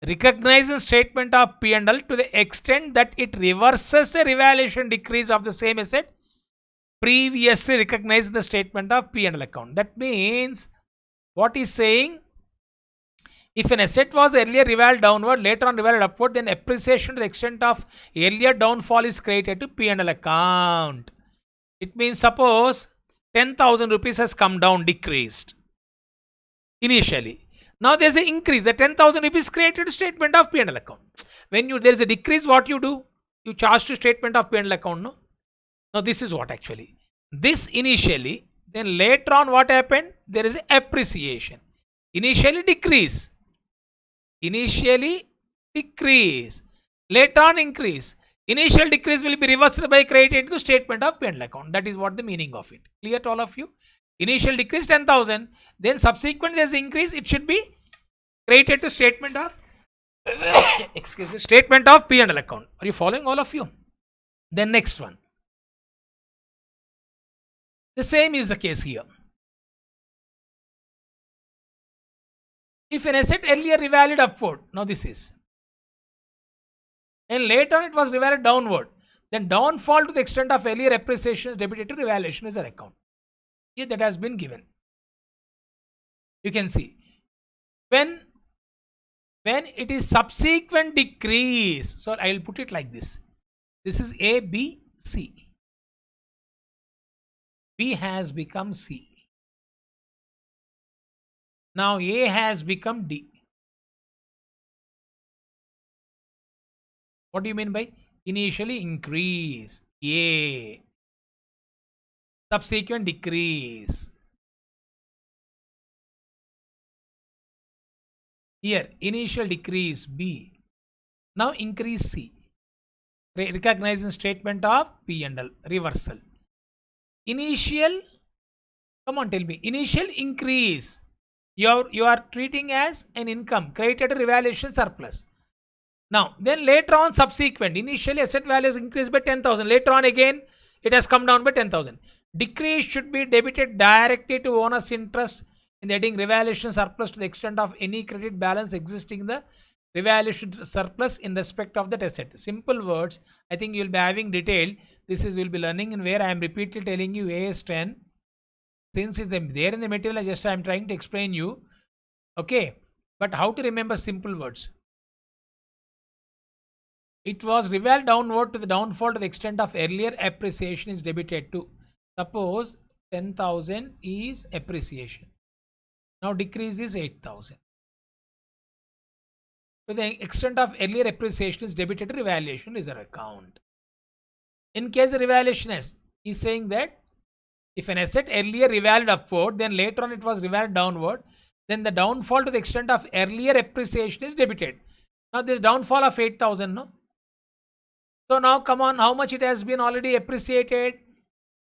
Recognize the statement of P&L to the extent that it reverses a revaluation decrease of the same asset previously recognized in the statement of P&L account. That means what is saying, if an asset was earlier revalued downward, later on revalued upward, then appreciation to the extent of earlier downfall is created to P&L account. It means suppose 10,000 rupees has come down, decreased initially. Now there is an increase. The 10,000 rupees created to statement of P&L account. When there is a decrease, what you do? You charge to statement of P&L account, no? Now this is what actually. This initially, then later on what happened? There is appreciation. Initially decrease. Initially decrease. Later on increase. Initial decrease will be reversed by created to statement of P&L account. That is what the meaning of it. Clear to all of you? Initial decrease 10,000. Then subsequent there is increase. It should be created to statement of excuse me, statement of P&L account. Are you following all of you? Then next one. The same is the case here. If an asset earlier revalued upward, now this is, and later on it was revalued downward, then downfall to the extent of earlier appreciation is debited to revaluation reserve account. Here that has been given. You can see when it is subsequent decrease. So I will put it like this. This is A, B, C. B has become C. Now A has become D. What do you mean by initially increase? A. Subsequent decrease. Here initial decrease B. Now increase C. Recognizing statement of P&L reversal. Initial, come on tell me, initial increase you are treating as an income created a revaluation surplus. Now then later on subsequent, initially asset values increased by 10,000, later on again it has come down by 10,000. Decrease should be debited directly to owner's interest in the heading revaluation surplus to the extent of any credit balance existing in the revaluation surplus in respect of that asset. Simple words, I think you will be having detail. This is, you will be learning in where I am repeatedly telling you AS10. Since it's there in the material, I am trying to explain you. Okay, but how to remember simple words? It was revalued downward to the downfall to the extent of earlier appreciation is debited to. Suppose 10,000 is appreciation. Now decrease is 8,000. To the extent of earlier appreciation is debited to revaluation reserve account. In case the revaluation is saying that if an asset earlier revalued upward, then later on it was revalued downward, then the downfall to the extent of earlier appreciation is debited. Now this downfall of 8,000, no? So now come on, how much it has been already appreciated?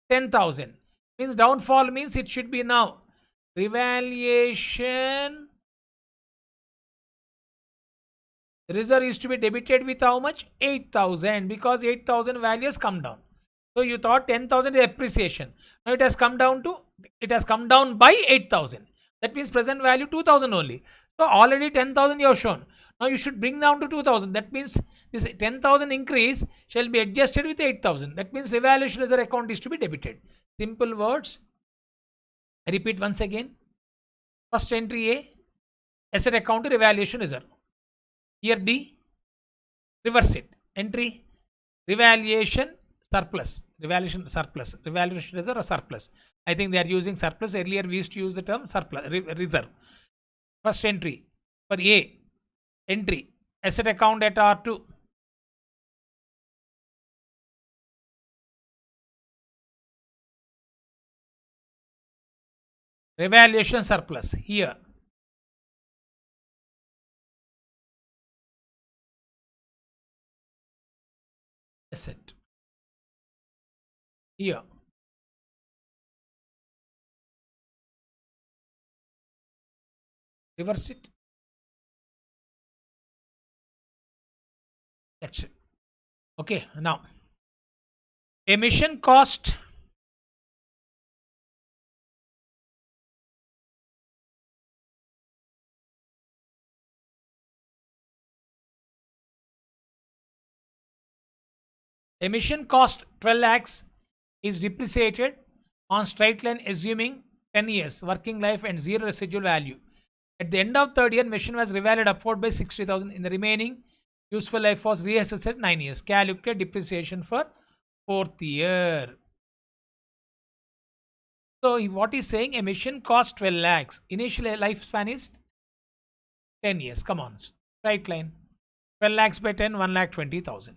10,000. Means downfall means it should be now revaluation reserve is to be debited with how much? 8,000, because 8,000 values come down. So you thought 10,000 is appreciation. Now it has come down by 8,000. That means present value 2000 only. So already 10,000 you have shown. Now you should bring down to 2000. That means this 10,000 increase shall be adjusted with 8,000. That means revaluation reserve account is to be debited. Simple words. I repeat once again. First entry A, asset account to revaluation reserve. Here D, reverse it. Entry revaluation surplus. Revaluation surplus. Revaluation reserve or surplus. I think they are using surplus. Earlier we used to use the term surplus reserve. First entry for A, entry asset account at R2. Revaluation surplus here. Asset here. Reverse it. That's it. Okay, now emission cost emission cost 12 lakhs is depreciated on straight line assuming 10 years working life and zero residual value. At the end of third year, machine was revalued upward by 60,000. In the remaining useful life was reassessed at 9 years. Calculate depreciation for fourth year. So what is saying, a machine cost 12 lakhs. Initial lifespan is 10 years. Come on, straight line. 12 lakhs by 10, 1,20,000.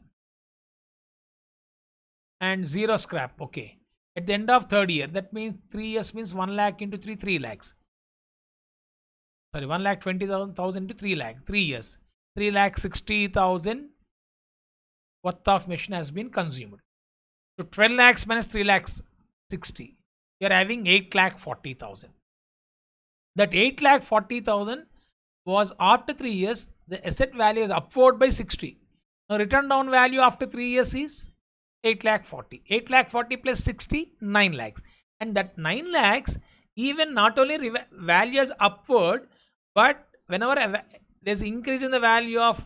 And zero scrap. Okay. At the end of third year, that means 3 years means 1 lakh into 3, 3 lakhs. Sorry, 1,20,000 into 3 lakh. 3 years. 3,60,000 worth of machine has been consumed. So 12 lakhs minus 3 lakhs 60. You are having 8,40,000. That 8,40,000 was after 3 years. The asset value is upward by 60. Now return down value after 3 years is 8,40,000. 8,40,000 plus 60, 9 lakhs. And that 9 lakhs even not only value is upward, but whenever there's increase in the value of,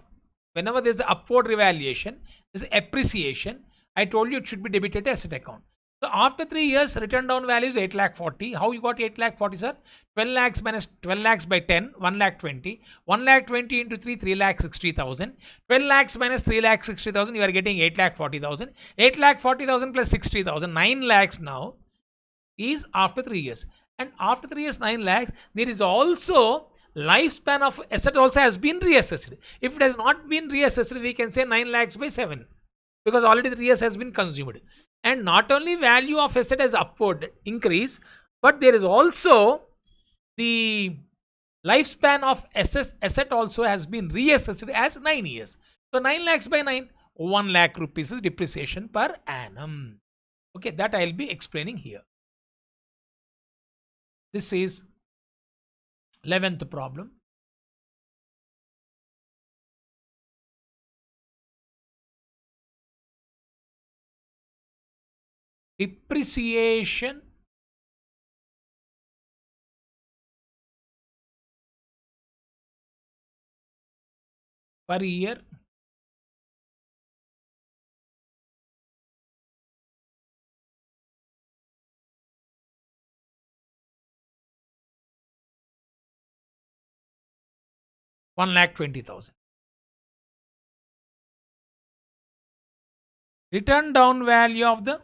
whenever there's upward revaluation, there's appreciation. I told you it should be debited to asset account. So after 3 years, return down value is 8,40,000. How you got 8,40,000, sir? 12 lakhs minus 12 lakhs by 10, 1,20,000. 1,20,000 into 3, 3,60,000. 12 lakhs minus 3,60,000, you are getting 8,40,000. 8,40,000 plus 60,000, 9 lakhs now is after 3 years. And after 3 years, 9 lakhs, there is also lifespan of asset also has been reassessed. If it has not been reassessed, we can say 9 lakhs by 7, because already 3 years has been consumed. And not only value of asset has upward increase, but there is also the lifespan of asset also has been reassessed as 9 years. So 9 lakhs by 9, 1 lakh rupees is depreciation per annum. Okay, that I will be explaining here. This is 11th problem. Depreciation per year $1,20,000. Return down value of the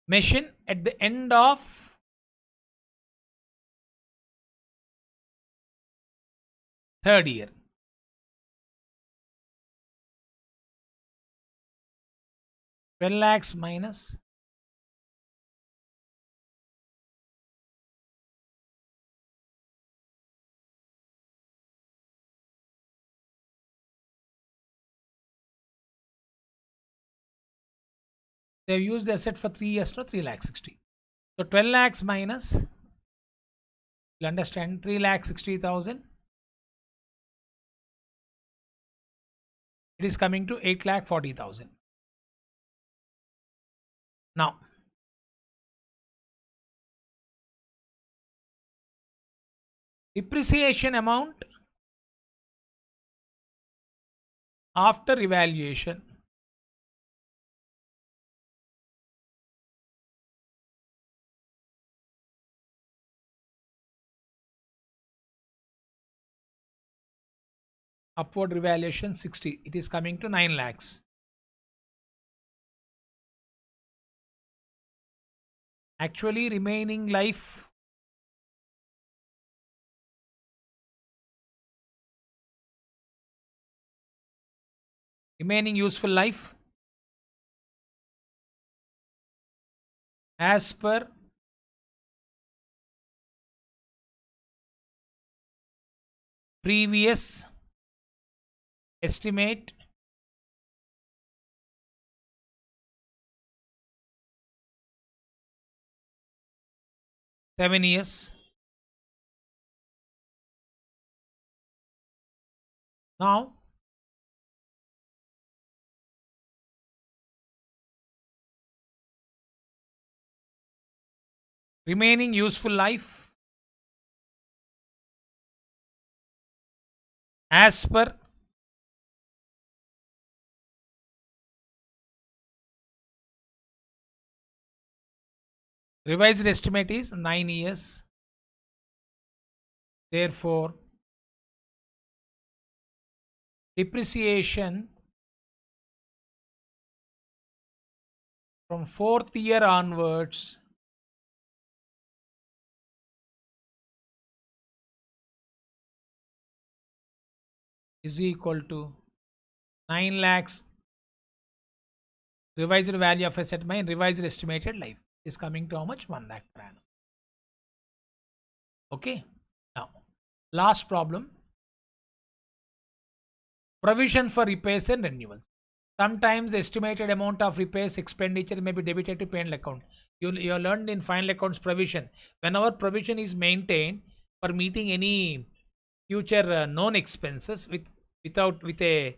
machine at the end of third year. $12 lakhs minus they have used the asset for 3 years, no, 3,60,000. So 12 lakhs minus, you'll understand, 3,60,000. It is coming to 8,40,000. Now, depreciation amount after evaluation. Upward revaluation 60. It is coming to 9 lakhs. Actually remaining life remaining useful life as per previous estimate (7 years). Now, remaining useful life as per revised estimate is 9 years. Therefore, depreciation from 4th year onwards is equal to 9 lakhs revised value of asset by revised estimated life is coming to how much? 1 lakh per annum. Okay. Now, last problem, provision for repairs and renewals. Sometimes the estimated amount of repairs expenditure may be debited to P&L account. You learned in final accounts provision. Whenever provision is maintained for meeting any future known expenses with a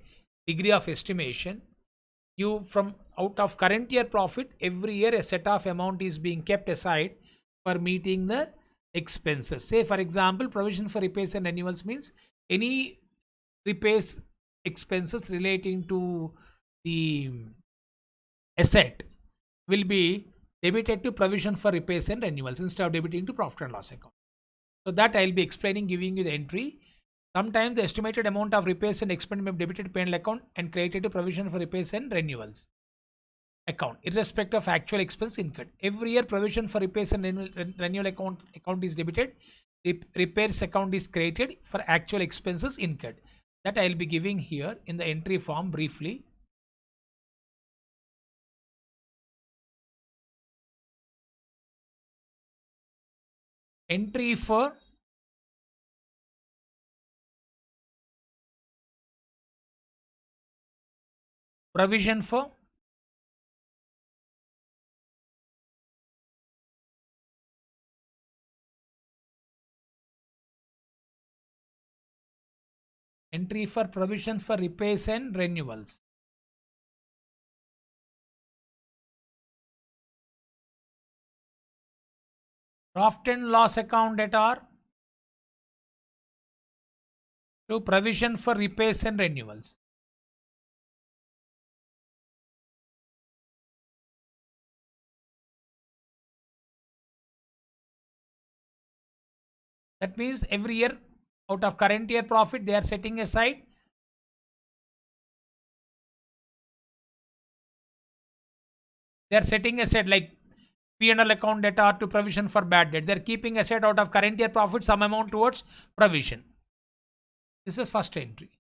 degree of estimation, you from out of current year profit every year a set of amount is being kept aside for meeting the expenses. Say for example, provision for repairs and renewals means any repairs expenses relating to the asset will be debited to provision for repairs and renewals instead of debiting to profit and loss account. So that I'll be explaining, giving you the entry. Sometimes the estimated amount of repairs and expense may be debited to P&L account and credited to provision for repairs and renewals account, irrespective of actual expense incurred. Every year, provision for repairs and renewal account is debited. Repairs account is created for actual expenses incurred. That I'll be giving here in the entry form briefly. Entry for provision for entry for provision for repairs and renewals. Profit and loss account debtor to provision for repairs and renewals. That means every year out of current year profit they are setting aside like P&L account debtor to provision for bad debt. They are keeping aside out of current year profit some amount towards provision. This is first entry.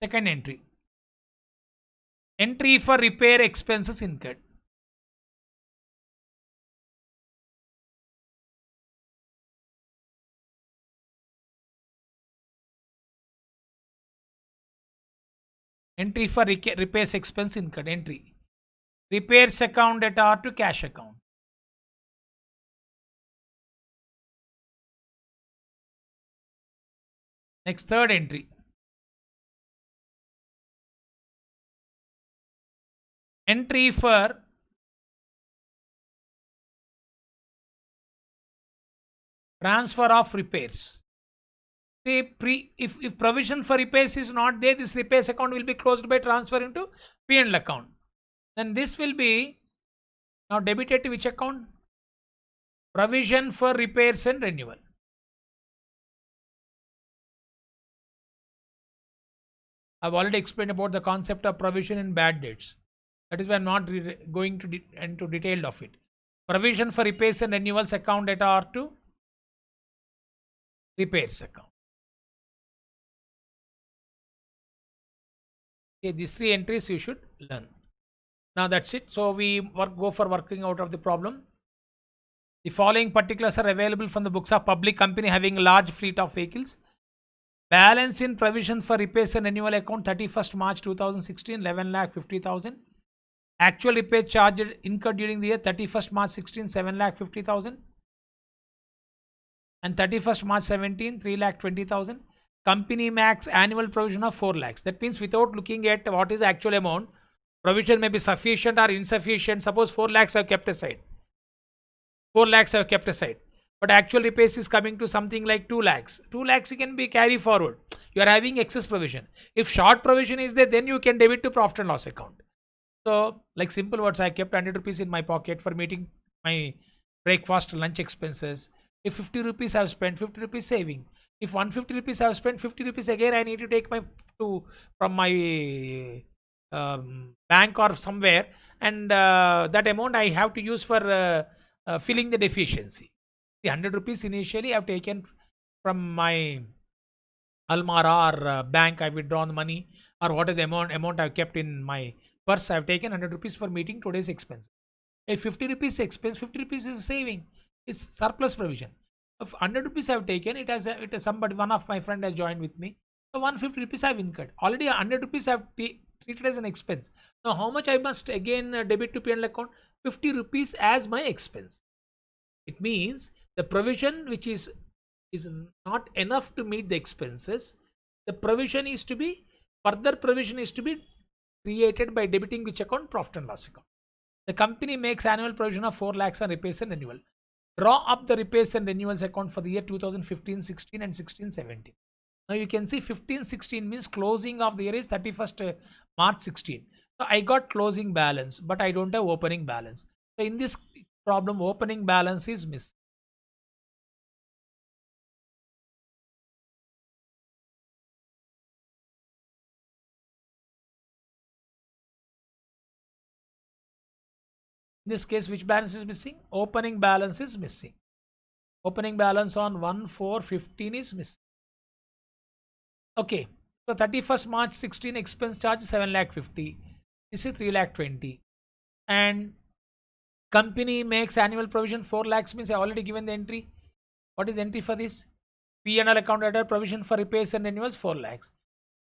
Second entry, entry for repair expenses incurred. Entry for repairs expense incurred. Entry, repairs account debtor to cash account. Next, third entry, entry for transfer of repairs. Say if provision for repairs is not there, this repairs account will be closed by transfer into P&L account. Then this will be now debited to which account? Provision for repairs and renewal. I've already explained about the concept of provision in bad debts. That is why I'm not going to into detail of it. Provision for repairs and renewals account at R2 repairs account. Okay, these three entries you should learn. Now that's it. So we go for working out of the problem. The following particulars are available from the books of public company having a large fleet of vehicles. Balance in provision for repairs and renewal account 31st March 2016 11,50,000. Actual repair charged incurred during the year 31st March 16 7,50,000 and 31st March 17 3,20,000. Company max annual provision of 4 lakhs. That means without looking at what is the actual amount, provision may be sufficient or insufficient. Suppose 4 lakhs are kept aside. 4 lakhs are kept aside. But actual repairs is coming to something like 2 lakhs. 2 lakhs can be carry forward. You are having excess provision. If short provision is there, then you can debit to profit and loss account. So, like simple words, I kept 100 rupees in my pocket for meeting my breakfast, lunch expenses. If 50 rupees I have spent, 50 rupees saving. If 150 rupees I have spent, 50 rupees again I need to take from my bank or somewhere, and that amount I have to use for filling the deficiency. The 100 rupees initially I have taken from my Almara or bank. I withdrawn the money, or what is the amount I have kept in my purse. I have taken 100 rupees for meeting today's expense. If 50 rupees expense, 50 rupees is a saving. It's surplus provision. If 100 rupees I have taken, it has somebody, one of my friend has joined with me. So 150 rupees I have incurred. Already 100 rupees I have treated as an expense. Now how much I must again debit to P&L account? 50 rupees as my expense. It means the provision which is not enough to meet the expenses. The provision is to be, further provision is to be created by debiting which account? Profit and loss account. The company makes annual provision of 4 lakhs on repairs and renewal. Draw up the repairs and renewals account for the year 2015-16 and 16-17. Now you can see 15-16 means closing of the year is 31st March 16. So I got closing balance, but I don't have opening balance. So in this problem, opening balance is missing. In this case, which balance is missing? Opening balance is missing. Opening balance on 1/4/15 is missing. Okay, so 31st March 16 expense charge 7,50,000. This is 3,20,000. And company makes annual provision 4 lakhs means I already given the entry. What is the entry for this? P&L account under provision for repairs and renewals 4 lakhs.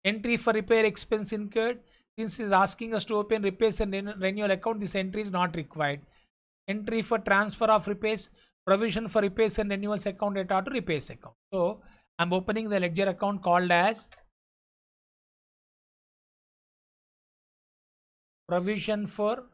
Entry for repair expense incurred. Since it is asking us to open repairs and renewal account, this entry is not required. Entry for transfer of repairs, provision for repairs and renewals account at auto repairs account. So I'm opening the ledger account called as provision for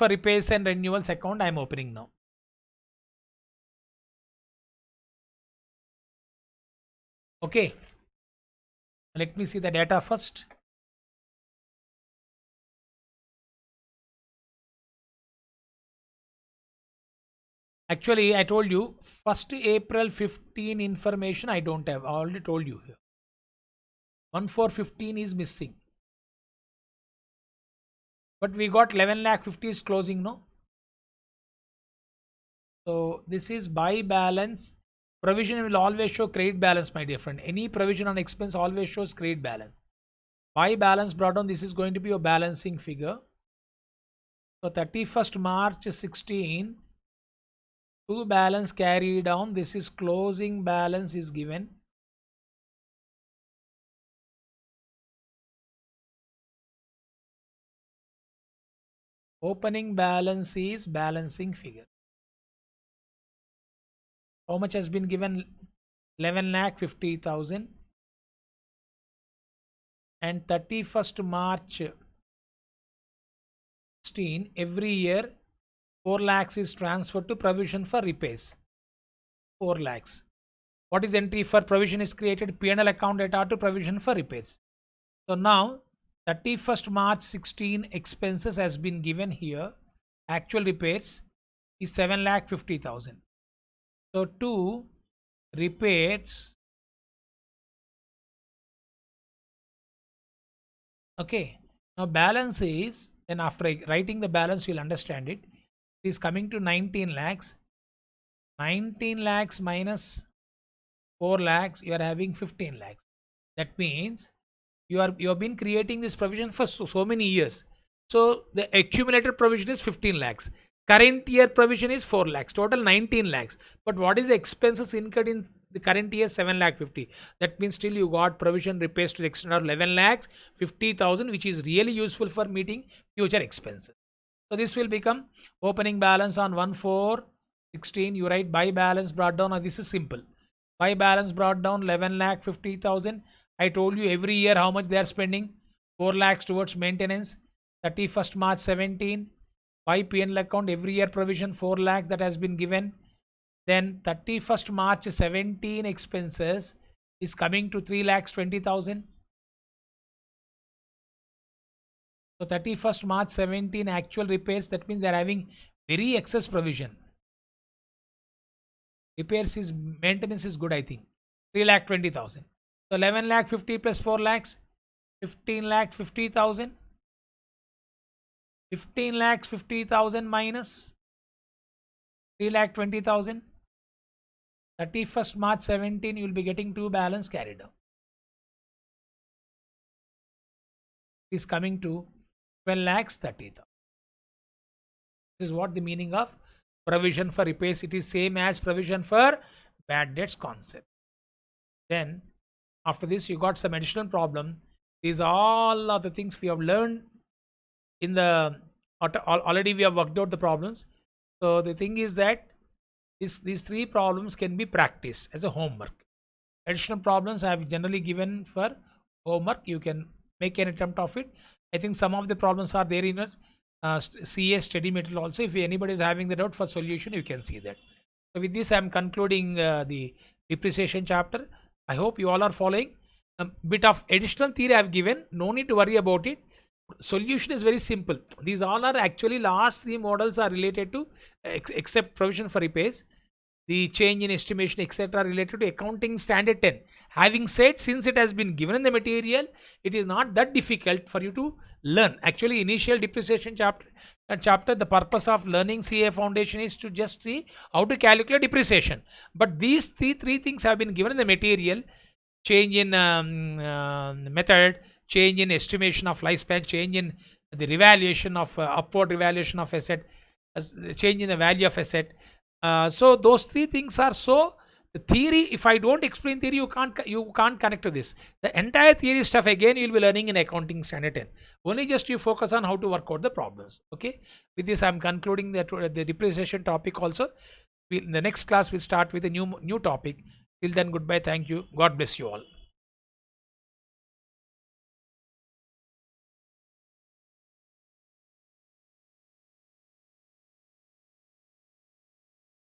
repairs and renewals account. I'm opening now. Okay, let me see the data first. Actually, I told you 1st April 15 information I don't have. I already told you here. 1/4/15 is missing. But we got 11,50,000 is closing, no? So this is by balance. Provision will always show credit balance, my dear friend. Any provision on expense always shows credit balance. By balance brought down, this is going to be a balancing figure. So 31st March 16, to balance carry down. This is closing balance is given. Opening balance is balancing figure. How much has been given? 11,50,000. And 31st March 16, every year 4 lakhs is transferred to provision for repairs. 4 lakhs. What is entry for provision is created? P&L account data to provision for repairs. So now 31st March 16 expenses has been given here. Actual repairs is 7,50,000. So to repairs, okay. Now balance is, then after writing the balance you'll understand it. It is coming to 19 lakhs. 19 lakhs minus 4 lakhs, you are having 15 lakhs. That means you have been creating this provision for so many years. So the accumulated provision is 15 lakhs. Current year provision is 4 lakhs. Total 19 lakhs. But what is the expenses incurred in the current year? 7 lakh 50. That means still you got provision repairs to the extent of 11 lakhs 50,000, which is really useful for meeting future expenses. So this will become opening balance on 1/4/16. You write by balance brought down. Now this is simple. By balance brought down 11,50,000. I told you every year how much they are spending. 4 lakhs towards maintenance. 31st March 17. By P&L account every year provision 4 lakhs that has been given. Then 31st March 17 expenses is coming to 3 lakhs 20,000. So 31st March 17 actual repairs, that means they are having very excess provision. Repairs is, maintenance is good, I think. 3 lakh 20,000. So 11 lakh 50 plus 4 lakhs, 15 lakh 50,000. 15 lakh 50,000 minus 3 lakh 20,000. 31st March 17 you will be getting two balance carried out. Is coming to 12 lakhs 30,000. This is what the meaning of provision for repairs. It is same as provision for bad debts concept. Then after this you got some additional problem. These all are the things we have learned in the already we have worked out the problems. So the thing is that these three problems can be practiced as a homework. Additional problems I have generally given for homework. You can make an attempt of it. I think some of the problems are there in a CA study material also. If anybody is having the doubt for solution, you can see that. So with this I am concluding the depreciation chapter. I hope you all are following. A bit of additional theory I have given. No need to worry about it. Solution is very simple. These all are actually last three models are related to except provision for repairs, the change in estimation, etc., related to accounting standard 10. Having said, since it has been given in the material, it is not that difficult for you to learn. Actually, initial depreciation chapter, the purpose of learning CA foundation is to just see how to calculate depreciation. But these three things have been given in the material: change in method, change in estimation of lifespan, change in the revaluation of upward revaluation of asset, change in the value of asset. So those three things are so. The theory, if I don't explain theory, you can't connect to this. The entire theory stuff again you will be learning in accounting standard 10. Only just you focus on how to work out the problems. Okay. With this, I am concluding that the depreciation topic also. In the next class, we'll start with a new topic. Till then, goodbye. Thank you. God bless you all.